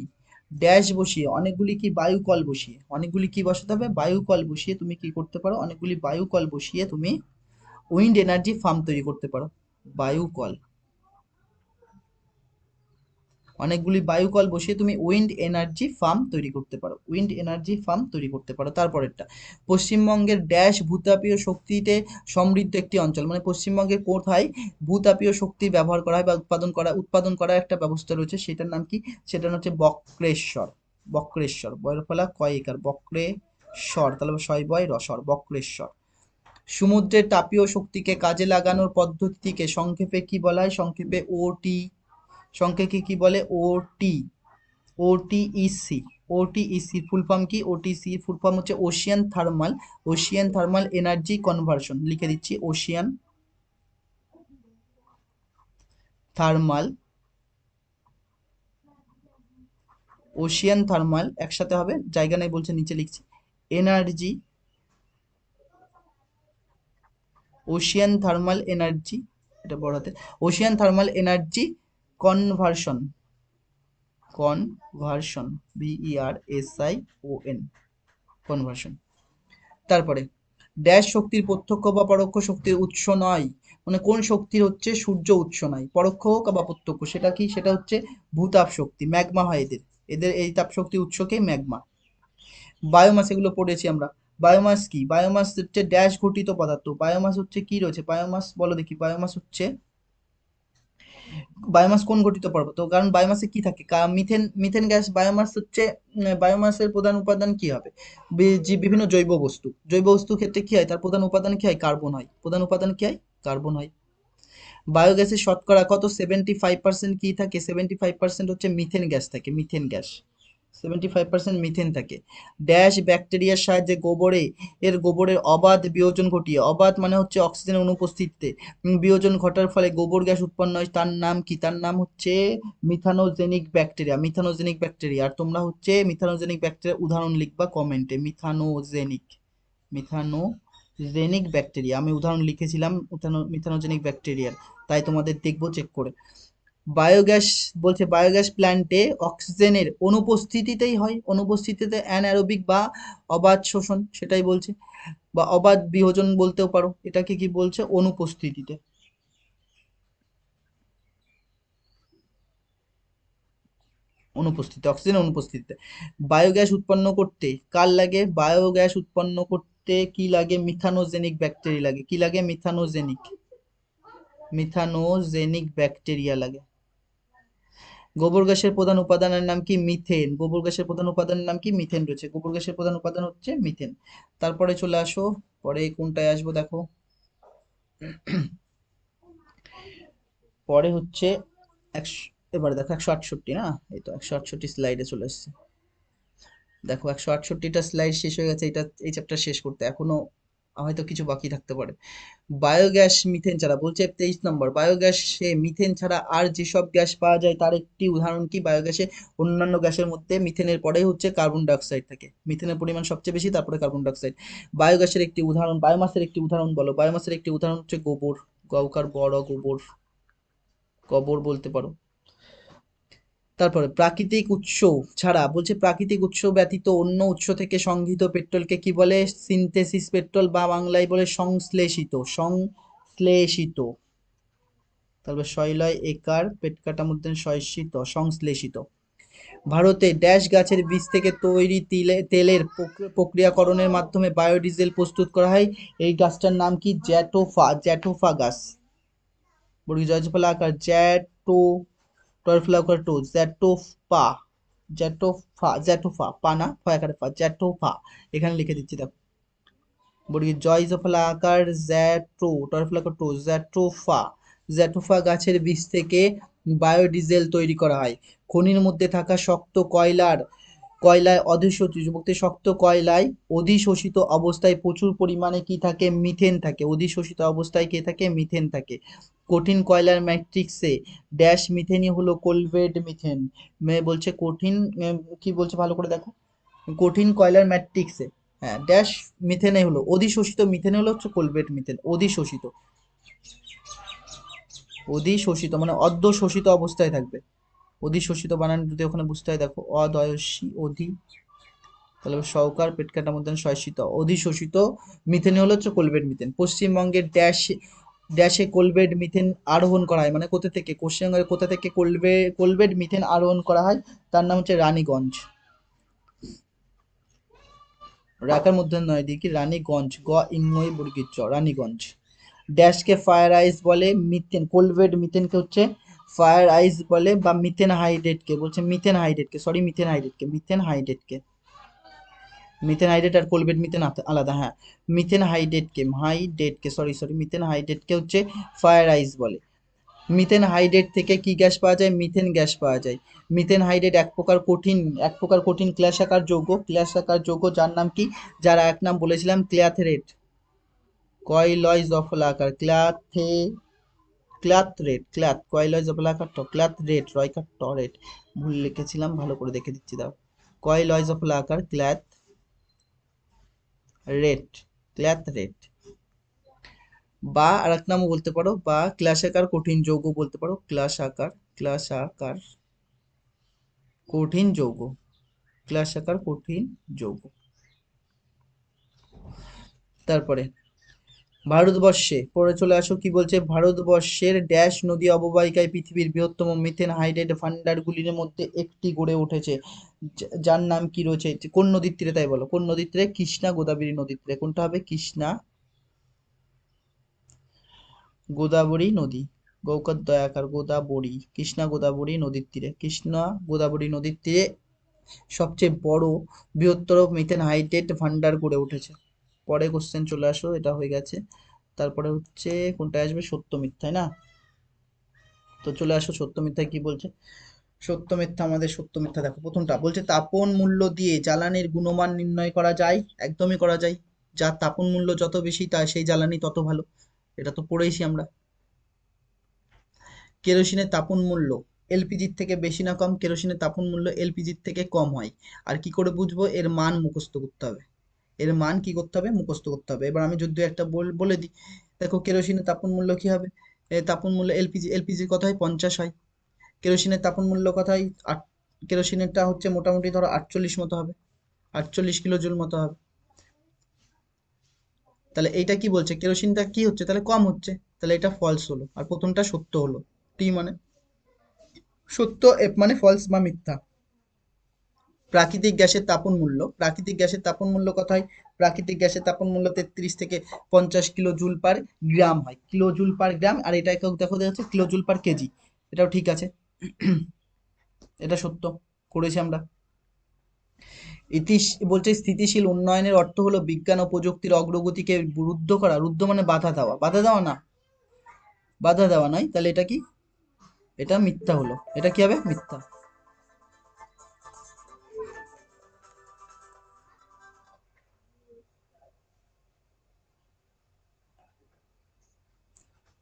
S1: ড্যাশ বসিয়ে, অনেকগুলি কি বায়ুকল বসিয়ে, অনেকগুলি কি বসাতে হবে? বায়ুকল বসিয়ে তুমি কি করতে পারো? অনেকগুলি বায়ুকল বসিয়ে তুমি উইন্ড এনার্জি ফার্ম তৈরি করতে পারো। বায়ুকল, অনেকগুলি বায়ুকল বসিয়ে তুমি উইন্ড এনার্জি ফার্ম তৈরি করতে পারো, উইন্ড এনার্জি ফার্ম তৈরি করতে পারো। তারপরেরটা, পশ্চিমবঙ্গের ড্যাশ ভূতাপীয় শক্তিতে সমৃদ্ধ একটি অঞ্চল, মানে পশ্চিমবঙ্গের কোথায় ভূতাপীয় শক্তি ব্যবহার করা হয় বা উৎপাদন করার একটা ব্যবস্থা রয়েছে, সেটার নাম কি? সেটার হচ্ছে বক্রেশ্বর। বক্রেশ্বর, বয়ের ফলা কয়েকার, বক্রেশ্বর, তাহলে ছয় বয় রসর, বক্রেশ্বর। সমুদ্রের তাপীয় শক্তিকে কাজে লাগানোর পদ্ধতিকে সংক্ষেপে কি বলা হয়? সংক্ষেপে ওটি, সংক্ষেপে কি বলে? ওটি, ওটিইসি। ওটিইসি ফুল ফর্ম কি? ওটিসি ফুল ফর্ম হচ্ছে ওশিয়ান থার্মাল এনার্জি কনভার্সন। লিখে দিচ্ছি, থার্মাল ওশিয়ান থার্মাল একসাথে হবে, জায়গা নেই বলছে, নিচে লিখছি এনার্জি, ওশিয়ান থার্মাল এনার্জি, এটা বড় হাতে, Ocean thermal energy conversion, conversion, বিইআরএসআইওএন, conversion. তারপরে ড্যাশ শক্তির প্রত্যক্ষ বা পরোক্ষ শক্তির উৎস নয়, মানে কোন শক্তির হচ্ছে সূর্য উৎস নয়, পরোক্ষ হোক বা প্রত্যক্ষ, সেটা কি? সেটা হচ্ছে ভূতাপ শক্তি, ম্যাগমা হয় এদের, এদের এই তাপ শক্তি উৎসকে ম্যাগমা। বায়োমাস, এগুলো পড়েছি আমরা। বায়োমাস কি? বায়োমাস হচ্ছে ড্যাশ ঘটিত পদার্থ। বায়োমাস হচ্ছে কি রয়েছে? বায়োমাস বলো দেখি, বায়োমাস হচ্ছে, বায়োমাস কোন গঠিত পদার্থ? কারণ বায়োমাসে কি থাকে? Methane, methane gas. বায়োমাস হচ্ছে বায়োমাসের প্রধান উপাদান কি হবে? যে বিভিন্ন জৈব বস্তু, জৈব বস্তুর ক্ষেত্রে কি হয়? তার প্রধান উপাদান কি হয়? কার্বন হয়। প্রধান উপাদান কি হয়? কার্বন হয়। বায়োগ্যাসের শতকরা কত? 75% কি থাকে? 75% হচ্ছে মিথেন গ্যাস থাকে, মিথেন গ্যাস, 75% মিথেন থাকে। ড্যাশ ব্যাকটেরিয়ার সাহায্যে গোবরের অবাধ বিয়োজন ঘটিয়ে, অবাধ মানে হচ্ছে অক্সিজেনের অনুপস্থিতিতে বিয়োজন ঘটার ফলে গোবর গ্যাস উৎপন্ন হয়, তার নাম কি? তার নাম হচ্ছে মিথানোজেনিক ব্যাকটেরিয়া, মিথানোজেনিক ব্যাকটেরিয়া। আর তোমরা হচ্ছে মিথানোজেনিক ব্যাকটেরিয়ার উদাহরণ লিখবা কমেন্টে, মিথানোজেনিক, মিথানোজেনিক ব্যাকটেরিয়া, আমি উদাহরণ লিখেছিলাম মিথানোজেনিক ব্যাকটেরিয়ার, তাই তোমাদের দেখবো চেক করে। বায়োগ্যাস, বলছে বায়োগ্যাস প্ল্যান্টে অক্সিজেনের অনুপস্থিতিতেই হয়, অনুপস্থিতিতে অ্যানারোবিক বা অবাধ শোষণ, সেটাই বলছে, বা অবাধ বিয়োজন বলতেও পারো, এটাকে কি বলছে? অনুপস্থিতিতে, অনুপস্থিতি, অক্সিজেন অনুপস্থিতিতে। বায়োগ্যাস উৎপন্ন করতে কার লাগে? বায়োগ্যাস উৎপন্ন করতে কি লাগে? মিথানোজেনিক ব্যাকটেরিয়া লাগে। কি লাগে? মিথানোজেনিক, মিথানোজেনিক ব্যাকটেরিয়া লাগে। গোবর গ্যাসের প্রধান উপাদানের নাম কি? মিথেন। গোবর গ্যাসের প্রধান উপাদানের নাম কি? মিথেন রয়েছে, গোবর গ্যাসের প্রধান উপাদান হচ্ছে মিথেন। তারপরে চলে আসো, পরে কোনটায় আসবো দেখো, পরে হচ্ছে একশো, এবারে দেখো 168, না এই তো 168 স্লাইডে চলে এসছে। দেখো 168টা স্লাইড শেষ হয়ে গেছে, এটা এই চ্যাপ্টার শেষ করতে, এখনো হয়তো কিছু বাকি থাকতে পারে। বায়োগ্যাস মিথেন ছাড়া, বলছে 23 নম্বর, বায়োগ্যাসে মিথেন ছাড়া আর যেসব গ্যাস পাওয়া যায় তার একটি উদাহরণ কি? বায়োগ্যাসে অন্যান্য গ্যাসের মধ্যে মিথেনের পরেই হচ্ছে কার্বন ডাইঅক্সাইড থাকে, মিথেনের পরিমাণ সবচেয়ে বেশি, তারপরে কার্বন ডাইঅক্সাইড। বায়োগ্যাসের একটি উদাহরণ, বায়োমাসের একটি উদাহরণ বলো। বায়োমাসের একটি উদাহরণ হচ্ছে গোবর, গৌকার বড় গোবর, গোবর বলতে পারো। তারপরে প্রাকৃতিক উৎস ছাড়া, বলছে প্রাকৃতিক উৎস ব্যতীত অন্য উৎস থেকে সংগৃহীত পেট্রোলকে কি বলে? সিনথেসিস পেট্রোল, বা বাংলায় বলে সংশ্লেষিত, সংশ্লেষিত। তারপর শৈলয় একার পেট কাটা মধ্যে সংশ্লেষিত। ভারতে ড্যাশ গাছের বীজ থেকে তৈরি তেলের প্রক্রিয়াকরণের মাধ্যমে বায়োডিজেল প্রস্তুত করা হয়। এই গাছটার নাম কি? জ্যাটোফা, জ্যাটোফা গাছ। বর্গী জয় ফলা আকার জ্যাটো, টরফলা আকার টো, জ্যাটোফা, জ্যাটোফা, জ্যাটোফা, পা না ফয় আকারে ফা, জ্যাটোফা। এখানে লিখে দিচ্ছি দেখো। বর্গী জয় ফলা আকার জ্যাটো, টরফলা আকার টো, জ্যাটোফা। জ্যাটোফা গাছের বীজ থেকে বায়োডিজেল তৈরি করা হয়। খনির মধ্যে থাকা শক্ত কয়লায় শক্ত কয়লায় অধিশোষিত অবস্থায় প্রচুর পরিমাণে কি থাকে? মিথেন থাকে। অধিশোষিত অবস্থায় কি থাকে? মিথেন থাকে। কঠিন কয়লার ম্যাট্রিক্সে ড্যাশ মিথেনই হলো কোলভেট মিথেন। বলছে কঠিন, কি বলছে ভালো করে দেখো। কঠিন কয়লার ম্যাট্রিক্সে, হ্যাঁ, ড্যাশ মিথেনে হলো অধিশোষিত মিথেন হলো হচ্ছে কোলভেট মিথেন। অধিশোষিত, অধিশোষিত মানে অর্ধশোষিত অবস্থায় থাকবে। অধিশোষিত বানান যদি ওখানে বুঝতে হয় দেখো, অদয়সী অধি, তাহলে সহকার পেট কাটা মধ্যে শোষিত, অধিশোষিত মিথেন হলো হচ্ছে কোলভেট মিথেন। পশ্চিমবঙ্গের ড্যাশে কোলভেট মিথেন আরোহণ করা হয়, মানে কোথা থেকে? পশ্চিমবঙ্গের কোথা থেকে কোলভেট মিথেন আরোহণ করা হয়? তার নাম হচ্ছে রানীগঞ্জ। রাকার মধ্যে নয় দিকে রানীগঞ্জ, গ ইংময়ী বর্গীর চ, রানীগঞ্জ। ড্যাশকে ফায়ার আইস বলে, মিথেন কোলভেট মিথেনকে হচ্ছে ফায়ার আইস বলে, বা মিথেন হাইড্রেটকে বলছে, মিথেন হাইড্রেটকে, সরি মিথেন হাইড্রেটকে, মিথেন হাইড্রেটকে, মিথেন হাইড্রেট আর কোলভেট মিথেন আলাদা, হ্যাঁ। মিথেন হাইড্রেটকে সরি মিথেন হাইড্রেটকে হচ্ছে ফায়ার আইস বলে। মিথেন হাইড্রেট থেকে কি গ্যাস পাওয়া যায়? মিথেন গ্যাস পাওয়া যায়। মিথেন হাইড্রেট এক প্রকার কঠিন ক্ল্যাশাকার যৌগ, যার নাম কি? যার এক নাম বলেছিলাম ক্ল্যাথরেট, কয়লয় জফলা আকার কয়লয় জফলা আকার ক্ল্যাথরেট, রয়কার টরেট, ভুল লিখেছিলাম, ভালো করে দেখে দিচ্ছি দাও। কয়লয় জফলা আকার ক্ল্যাথরেট, বা আর এক নামও বলতে পারো, বা ক্লাসাকার কঠিন যৌগ বলতে পারো, ক্লাসাকার কঠিন যৌগ, ক্লাসাকার কঠিন যৌগ। তারপরে ভারতবর্ষে পরে চলে আসো, কি বলছে? ভারতবর্ষের ড্যাশ নদী অববাহিকায় পৃথিবীর বৃহত্তম মিথেন হাইড্রেট ভান্ডারগুলির মধ্যে একটি গড়ে উঠেছে, যার নাম কি রয়েছে? কোন নদীর তীরে? তাই বলো, কোন নদীর তীরে? কৃষ্ণা গোদাবরী নদীর তীরে। কোনটা হবে? কৃষ্ণা গোদাবরী নদী, গৌকার দয়াকার গোদাবরী, কৃষ্ণা গোদাবরী নদীর তীরে, কৃষ্ণা গোদাবরী নদীর তীরে সবচেয়ে বড় বৃহত্তর মিথেন হাইড্রেট ভান্ডার গড়ে উঠেছে। পরে কোশ্চেন চলে আসো, এটা হয়ে গেছে। তারপরে হচ্ছে কোনটা আসবে? সত্য মিথ্যায় না? তো চলে আসো সত্য মিথ্যায় কি বলছে। সত্য মিথ্যা, আমাদের সত্য মিথ্যা দেখো, প্রথমটা বলছে তাপন মূল্য দিয়ে জ্বালানির গুণমান নির্ণয় করা যায়। একদমই করা যায়। যার তাপন মূল্য যত বেশি তা সেই জ্বালানি তত ভালো, এটা তো পড়েইছি আমরা। কেরোসিনের তাপন মূল্য এলপিজির থেকে বেশি না কম? কেরোসিনের তাপন মূল্য এলপিজির থেকে কম হয়। আর কি করে বুঝবো? এর মান মুখস্থ করতে হবে। এর মান কি করতে হবে? মুখস্থ করতে হবে। এবার আমি যদি একটা বলে দিই, দেখো কেরোসিনের তাপন মূল্য কি হবে? তাপন মূল্য এলপিজির কত হয়? 50 হয়। কেরোসিনের তাপন মূল্য কত হয়? কেরোসিনেরটা হচ্ছে মোটামুটি ধরো 48 মতো হবে, 48 কিলো জুল মতো হবে। তাহলে এইটা কি বলছে? কেরোসিনটা কি হচ্ছে? তাহলে কম হচ্ছে, তাহলে এটা ফলস হলো, আর প্রথমটা সত্য হলো। টি মানে সত্য, এফ মানে ফলস বা মিথ্যা। প্রাকৃতিক গ্যাসের তাপন মূল্য কত হয়? প্রাকৃতিক গ্যাসের তাপন মূল্য 33 থেকে 50 কিলো জুল পার গ্রাম হয়, কিলো জুল পার গ্রাম। আর এটা দেখো যাচ্ছে কিলো জুল পার কেজি, এটাও ঠিক আছে। এটা সত্য, করেছি আমরা। বলছে স্থিতিশীল উন্নয়নের অর্থ হলো বিজ্ঞান ও প্রযুক্তির অগ্রগতিকে রুদ্ধ করা। রুদ্ধ মানে বাধা দেওয়া, বাধা দেওয়া না, বাধা দেওয়া নয়। তাহলে এটা কি? এটা মিথ্যা হলো। এটা কি হবে? মিথ্যা।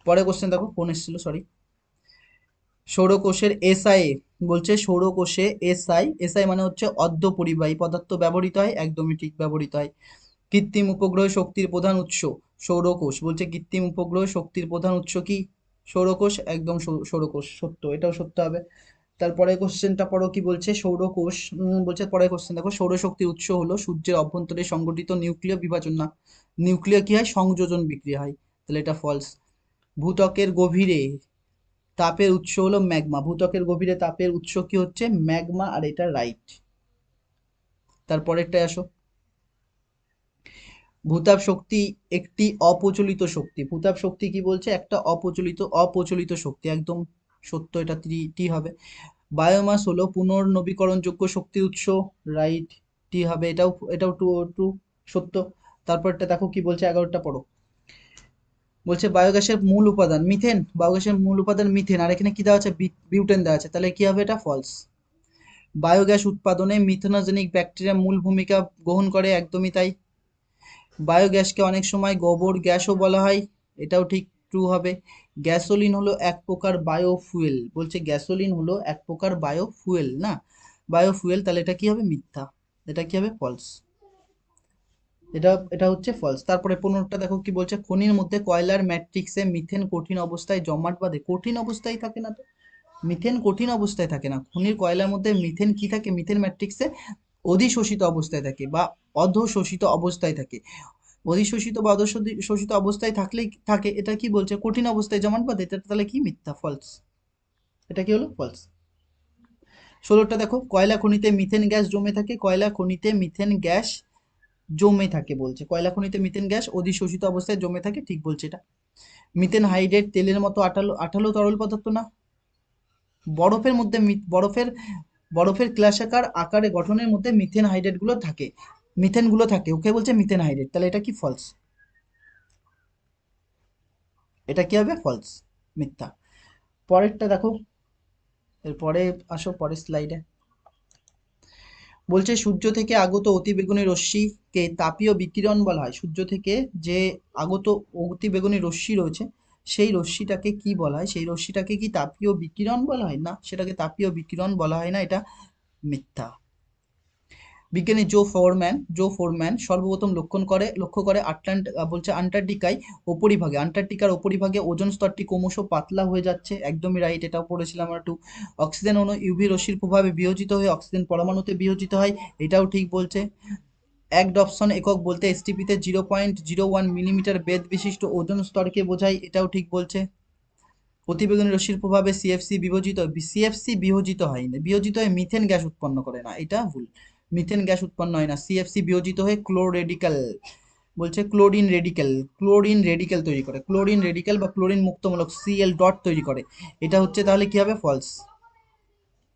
S1: পরে কোশ্চেন দেখো, কোন এসেছিল, সরি। সৌরকোষের এসআই, বলছে সৌরকোষে এসআই মানে হচ্ছে অর্ধ পরিবাহী পদার্থ ব্যবহৃত হয়। একদমই ঠিক, ব্যবহৃত হয়। কৃত্রিম উপগ্রহ শক্তির প্রধান উৎস সৌরকোষ। বলছে কৃত্রিম উপগ্রহ শক্তির প্রধান উৎস কি? সৌরকোষ। একদম সৌরকোষ সত্য, এটাও সত্য হবে। তারপরে কোশ্চেনটা পড়ো, কি বলছে? সৌরকোষ, বলছে পরে কোশ্চেন দেখো, সৌরশক্তির উৎস হলো সূর্যের অভ্যন্তরে সংঘটিত নিউক্লিয় বিভাজন, না নিউক্লিয় কি হয়? সংযোজন বিক্রিয়া হয়। তাহলে এটা ফলস। ভূত্বকের গভীরে তাপের উৎস হলো ম্যাগমা, ভূত্বকের গভীরে তাপের উৎস কি হচ্ছে ম্যাগমা, আর এটা রাইট। তারপরেরটায় আসো, ভূতাপ শক্তি একটি অপ্রচলিত শক্তি। ভূতাপ শক্তি কি বলছে, একটা অপ্রচলিত শক্তি, একদম সত্য, এটা টি টি হবে। বায়োমাস হলো পুনর্নবীকরণযোগ্য শক্তির উৎস, রাইট, টি হবে, এটাও টু টু সত্য। তারপরটা দেখো কি বলছে, 11টা পড়ো। বলছে বায়োগ্যাসের মূল উপাদান মিথেন, বায়োগ্যাসের মূল উপাদান মিথেন, আর এখানে কি দেওয়া আছে বিউটেন দেওয়া আছে, তাহলে কি হবে, এটা ফলস। বায়োগ্যাস উৎপাদনে মিথেনোজেনিক ব্যাকটেরিয়া মূল ভূমিকা গ্রহণ করে, একদমই তাই। বায়োগ্যাসকে অনেক সময় গোবর গ্যাসও বলা হয়, এটাও ঠিক, ট্রু হবে। গ্যাসোলিন হলো এক প্রকার বায়োফুয়েল, বলছে গ্যাসোলিন হলো এক প্রকার বায়োফুয়েল, না বায়োফুয়েল, তাহলে এটা কি হবে, মিথ্যা, এটা কি হবে, ফলস। এটা হচ্ছে ফলস। তারপরে 15টা দেখো কি বলছে, খনির মধ্যে কয়লার ম্যাট্রিক্সে মিথেন কঠিন অবস্থায় জমাট বাঁধে, কঠিন অবস্থায় থাকে না তো, মিথেন কঠিন অবস্থায় থাকে না, খনির কয়লার মধ্যে মিথেন কি থাকে, মিথেন ম্যাট্রিক্সে অধিশোষিত অবস্থায় থাকে বা অধশোষিত অবস্থায় থাকে। অধিশোষিত বা অধশোষিত অবস্থায় থাকলেই থাকে, এটা কি বলছে, কঠিন অবস্থায় জমাট বাঁধে, এটা তাহলে কি, মিথ্যা, ফলস। এটা কি হলো, ফলস। 16টা দেখো, কয়লা খনিতে মিথেন গ্যাস জমে থাকে, কয়লা খনিতে মিথেন গ্যাস জমে থাকে বলছে, কয়লা খনিতে মিথেন গ্যাস অধিশোষিত অবস্থায় জমে থাকে, ঠিক বলছে এটা। মিথেন হাইড্রেট তেলের মতো আঠালো আঠালো তরল পদার্থ না, বরফের মধ্যে বরফের ক্লাসাকার আকারে গঠনের মধ্যে মিথেন হাইড্রেট গুলো থাকে, মিথেন গুলো থাকে, ওকে বলছে মিথেন হাইড্রেট, তাহলে এটা কি, ফলস। এটা কি হবে, ফলস, মিথ্যা। পরেরটা দেখো, এরপরে আসো পরের স্লাইডে। বলছে সূর্য থেকে আগত অতিবেগুনি রশ্মিকে তাপীয় বিকিরণ বলা হয়, সূর্য থেকে যে আগত অতিবেগুনি রশ্মি রয়েছে সেই রশ্মিটাকে কি বলা হয়, সেই রশ্মিটাকে কি তাপীয় বিকিরণ বলা হয়, না সেটাকে তাপীয় বিকিরণ বলা হয় না, এটা মিথ্যা। বিজ্ঞানী জো ফোরম্যান সর্বপ্রথম লক্ষ্য করে বলছে আন্টার্কটিকায় আন্টার্কটিকার ওপরিভাগে ওজোন স্তরটি ক্রমশ পাতলা হয়ে যাচ্ছে, একদমই রাইট, এটাও পড়েছিলাম আমরা একটু। অক্সিজেন অণু ইউভি রশ্মির প্রভাবে বিয়োজিত হয়ে অক্সিজেন পরমাণুতে বিয়োজিত হয়, এটাও ঠিক বলছে। এক ডপসন একক বলতে এসটিপিতে 0.01 মিলিমিটার বেধ বিশিষ্ট ওজোন স্তরকে বোঝায়, এটাও ঠিক বলছে। অতিবেগুনি রশ্মির প্রভাবে সিএফসি বিয়োজিত হয় না, বিয়োজিত হয়ে মিথেন গ্যাস উৎপন্ন করে না, এটা ভুল, মিথেন গ্যাস উৎপন্ন হয় না, সিএফসি বিয়োজিত হয়ে ক্লোরিন রেডিক্যাল তৈরি করে, ক্লোরিন রেডিক্যাল বা ক্লোরিন মুক্তমূলক সিএল ডট তৈরি করে, এটা হচ্ছে তাহলে কি হবে, ফলস।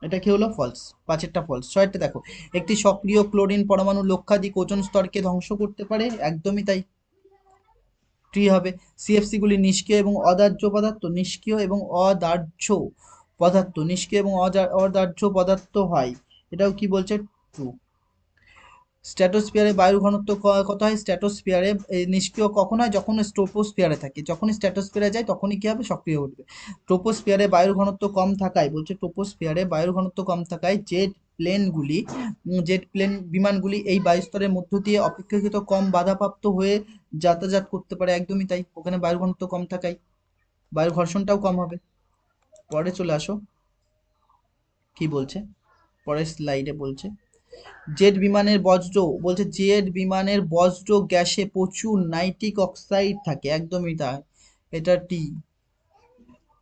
S1: এটা কি হলো, ফলস, পাঁচেরটা ফলস। ছয়টা দেখো, একটি সক্রিয় ক্লোরিন পরমাণু লক্ষাধিক ওজোন স্তরকে ধ্বংস করতে পারে, একদমই তাই, ট্রি হবে। সিএফসি গুলি নিষ্ক্রিয় এবং অদাহ্য পদার্থ, নিষ্ক্রিয় এবং অদাহ্য পদার্থ হয়, এটাও কি বলছে, ট্রু। স্ট্র্যাটোস্ফিয়ারে বায়ুর ঘনত্ব কত হয়, স্ট্র্যাটোস্ফিয়ারে নিষ্ক্রিয় কখন হয়, যখন স্ট্রোপোস্ফিয়ারে থাকে, যখন স্ট্র্যাটোস্ফিয়ারে যায় তখনই কি হবে, সক্রিয় উঠবে। ট্রোপোস্ফিয়ারে বায়ুর ঘনত্ব কম থাকায়, বলছে ট্রোপোস্ফিয়ারে বায়ুর ঘনত্ব কম থাকায় জেট প্লেন বিমানগুলি এই বায়ুস্তরের মধ্য দিয়ে অপেক্ষাকৃত কম বাধাপ্রাপ্ত হয়ে যাতায়াত করতে পারে, একদমই তাই, ওখানে বায়ুর ঘনত্ব কম থাকায় বায়ুর ঘর্ষণটাও কম হবে। পরে চলে আসো, কি বলছে, পরের স্লাইডে বলছে জেট বিমানের বজ্র গ্যাসে প্রচুর নাইট্রিক অক্সাইড থাকে, একদমই তাই, এটা টি।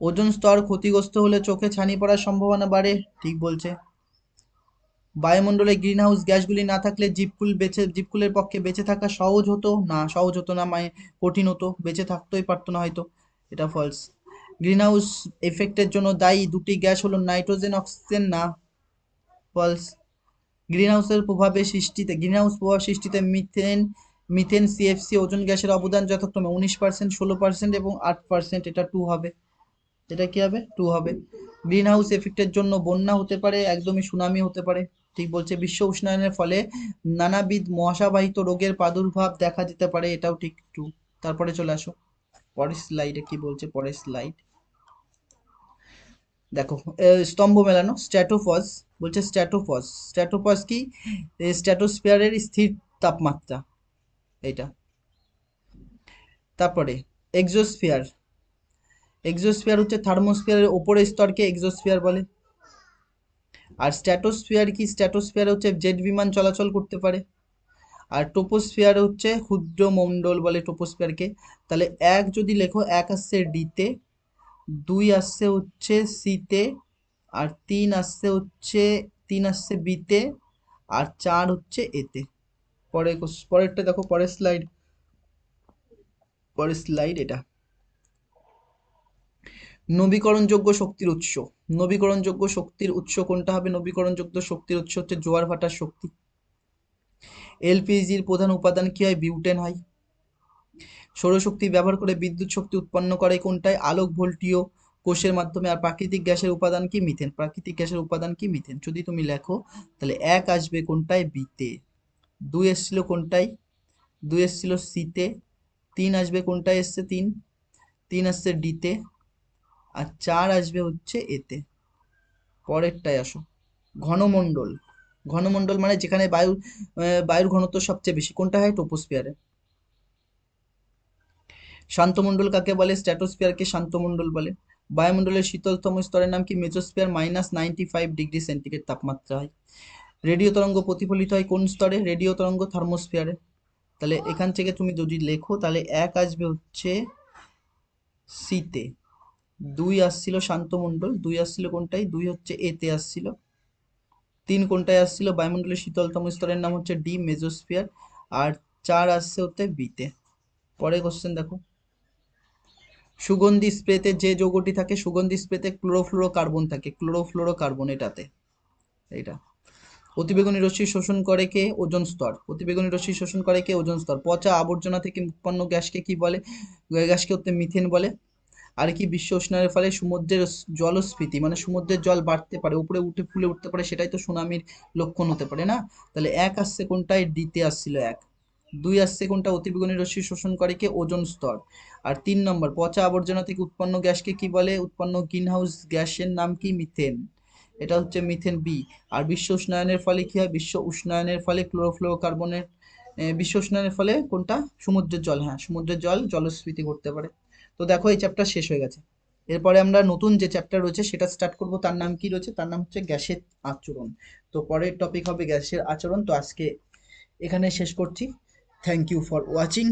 S1: ওজোন স্তর ক্ষতিগ্রস্ত হলে চোখে ছানি পড়ার সম্ভাবনা বাড়ে, ঠিক বলছে। বায়ুমণ্ডলে গ্রিনহাউস গ্যাসগুলি না থাকলে জীবকুলের পক্ষে বেঁচে থাকা সহজ হতো না, কঠিন হতো, বেঁচে থাকতেই পারতো না হয়তো, এটা ফলস। গ্রিনহাউস এফেক্টের জন্য দায়ী দুটি গ্যাস হলো নাইট্রোজেন, অক্সিজেন, না, ফলস। গ্রিনহাউস প্রভাব সৃষ্টিতে মিথেন সিএফসি ওজোন গ্যাসের অবদান যথাক্রমে 19%, 16% এবং 8%, এটা টু হবে, এটা কি হবে, টু হবে। গ্রিনহাউস এফেক্টের জন্য বন্যা হতে পারে, একদমই সুনামি হতে পারে, ঠিক বলছে। বিশ্ব উষ্ণায়নের ফলে নানাবিধ মশাবাহিত রোগের প্রাদুর্ভাব দেখা যেতে পারে, এটাও ঠিক, টু। তারপরে চলে আসো পরের স্লাইডে, কি বলছে পরের স্লাইড দেখো, স্তম্ভ মেলানো, স্ট্র্যাটোফজ, বলছে স্ট্র্যাটোফজ কি, স্ট্র্যাটোস্ফিয়ারের স্থির তাপমাত্রা, এইটা। তারপরে এক্সোস্ফিয়ার, হচ্ছে থার্মোস্ফিয়ারের ওপরের স্তরকে এক্সোস্ফিয়ার বলে। আর স্ট্র্যাটোস্ফিয়ার হচ্ছে জেট বিমান চলাচল করতে পারে। আর ট্রোপোস্ফিয়ার হচ্ছে ক্ষুদ্র মণ্ডল বলে ট্রোপোস্ফিয়ারকে। তাহলে এক যদি লেখো, এক আসছে ডিতে, 2 আসছে হচ্ছে সিতে, আর 3 আসছে বিতে, আর 4 হচ্ছে এতে। পরেরটা দেখো, পরের স্লাইড এটা। নবীকরণযোগ্য শক্তির উৎস। নবীকরণযোগ্য শক্তির উৎস কোনটা হবে? নবীকরণযোগ্য শক্তির উৎস হচ্ছে জোয়ার ভাটার শক্তি। এলপিজির প্রধান উপাদান কি হয়? বিউটেন হয়। সৌরশক্তি ব্যবহার করে বিদ্যুৎ শক্তি উৎপন্ন করে কোনটায়? আলোক ভোল্টীয় কোষের মাধ্যমে। আর প্রাকৃতিক গ্যাসের উপাদান কি? মিথেন। প্রাকৃতিক গ্যাসের উপাদান কি? মিথেন। যদি তুমি লেখো তাহলে 1 আসবে কোনটায়? বিতে। 2 এসছিল কোনটায়? 2 এসছিল সিতে। 3 আসবে কোনটায়? এসছে 3, 3 আসছে ডিতে, আর 4 আসবে হচ্ছে এতে। পরেরটায় আসো, ঘনমণ্ডল। ঘনমণ্ডল মানে যেখানে বায়ুর ঘনত্ব সবচেয়ে বেশি, কোনটা হয়? ট্রপোস্ফিয়ারে। শান্তমণ্ডল কাকে বলে? স্ট্র্যাটোস্ফিয়ারকে শান্তমণ্ডল বলে। বায়ুমণ্ডলের শীতলতম স্তরের নাম কি? মেজোস্ফিয়ার। -95°C তাপমাত্রা হয়। রেডিও তরঙ্গ প্রতিফলিত হয় কোন স্তরে? রেডিও তরঙ্গ থার্মোস্ফিয়ারে। তাহলে এখান থেকে তুমি যদি লেখো তাহলে 1 আসবে হচ্ছে সিতে, 2 আসছিল শান্তমণ্ডল, 2 আসছিল কোনটায়? 2 হচ্ছে এতে আসছিল। 3 কোনটায় আসছিল? বায়ুমণ্ডলের শীতলতম স্তরের নাম হচ্ছে ডি, মেজোস্ফিয়ার। আর 4 আসছে হচ্ছে বিতে। পরে কোশ্চেন দেখো, সুগন্ধি স্প্রেতে যে যৌগটি থাকে, সুগন্ধি স্প্রেতে ক্লোরোফ্লোরোকার্বন থাকে। ক্লোরোফ্লোরোকার্বন এটাতে, এইটা। অতিবেগুনি রশ্মি শোষণ করে কে? ওজোন স্তর। অতিবেগুনি রশ্মি শোষণ করে কে? ওজোন স্তর। পচা আবর্জনা থেকে উৎপন্ন গ্যাসকে কি বলে? গ্যাসকে হচ্ছে মিথেন বলে। আর কি? বিশ্ব উষ্ণায়নের ফলে সমুদ্রের জলস্ফীতি, মানে সমুদ্রের জল বাড়তে পারে, উপরে উঠে ফুলে উঠতে পারে, সেটাই তো সুনামির লক্ষণ হতে পারে না? তাহলে 1 আসছে কোনটায়? ডিতে আসছিল 1। 2 আসছে কোনটা? অতিবেগুনি রশ্মি শোষণ করে কে? ওজোন স্তর। আর 3 নম্বর, পচা আবর্জনা থেকে উৎপন্ন গ্যাসকে কি বলে? উৎপন্ন গ্রিনহাউস গ্যাসের নাম কি? মিথেন। এটা হচ্ছে মিথেন বি। আর বিশ্ব উষ্ণায়নের ফলে কি হয়? বিশ্ব উষ্ণায়নের ফলে ক্লোরোফ্লোরোকার্বনের, বিশ্ব উষ্ণায়নের ফলে কোনটা? সমুদ্রের জল, হ্যাঁ সমুদ্রের জল জলস্ফীতি ঘটতে পারে। তো দেখো এই চ্যাপ্টার শেষ হয়ে গেছে। এরপরে আমরা নতুন যে চ্যাপ্টার রয়েছে সেটা স্টার্ট করব। তার নাম কি রয়েছে? তার নাম হচ্ছে গ্যাসের আচরণ। তো পরের টপিক হবে গ্যাসের আচরণ। তো আজকে এখানে শেষ করছি। Thank you for watching.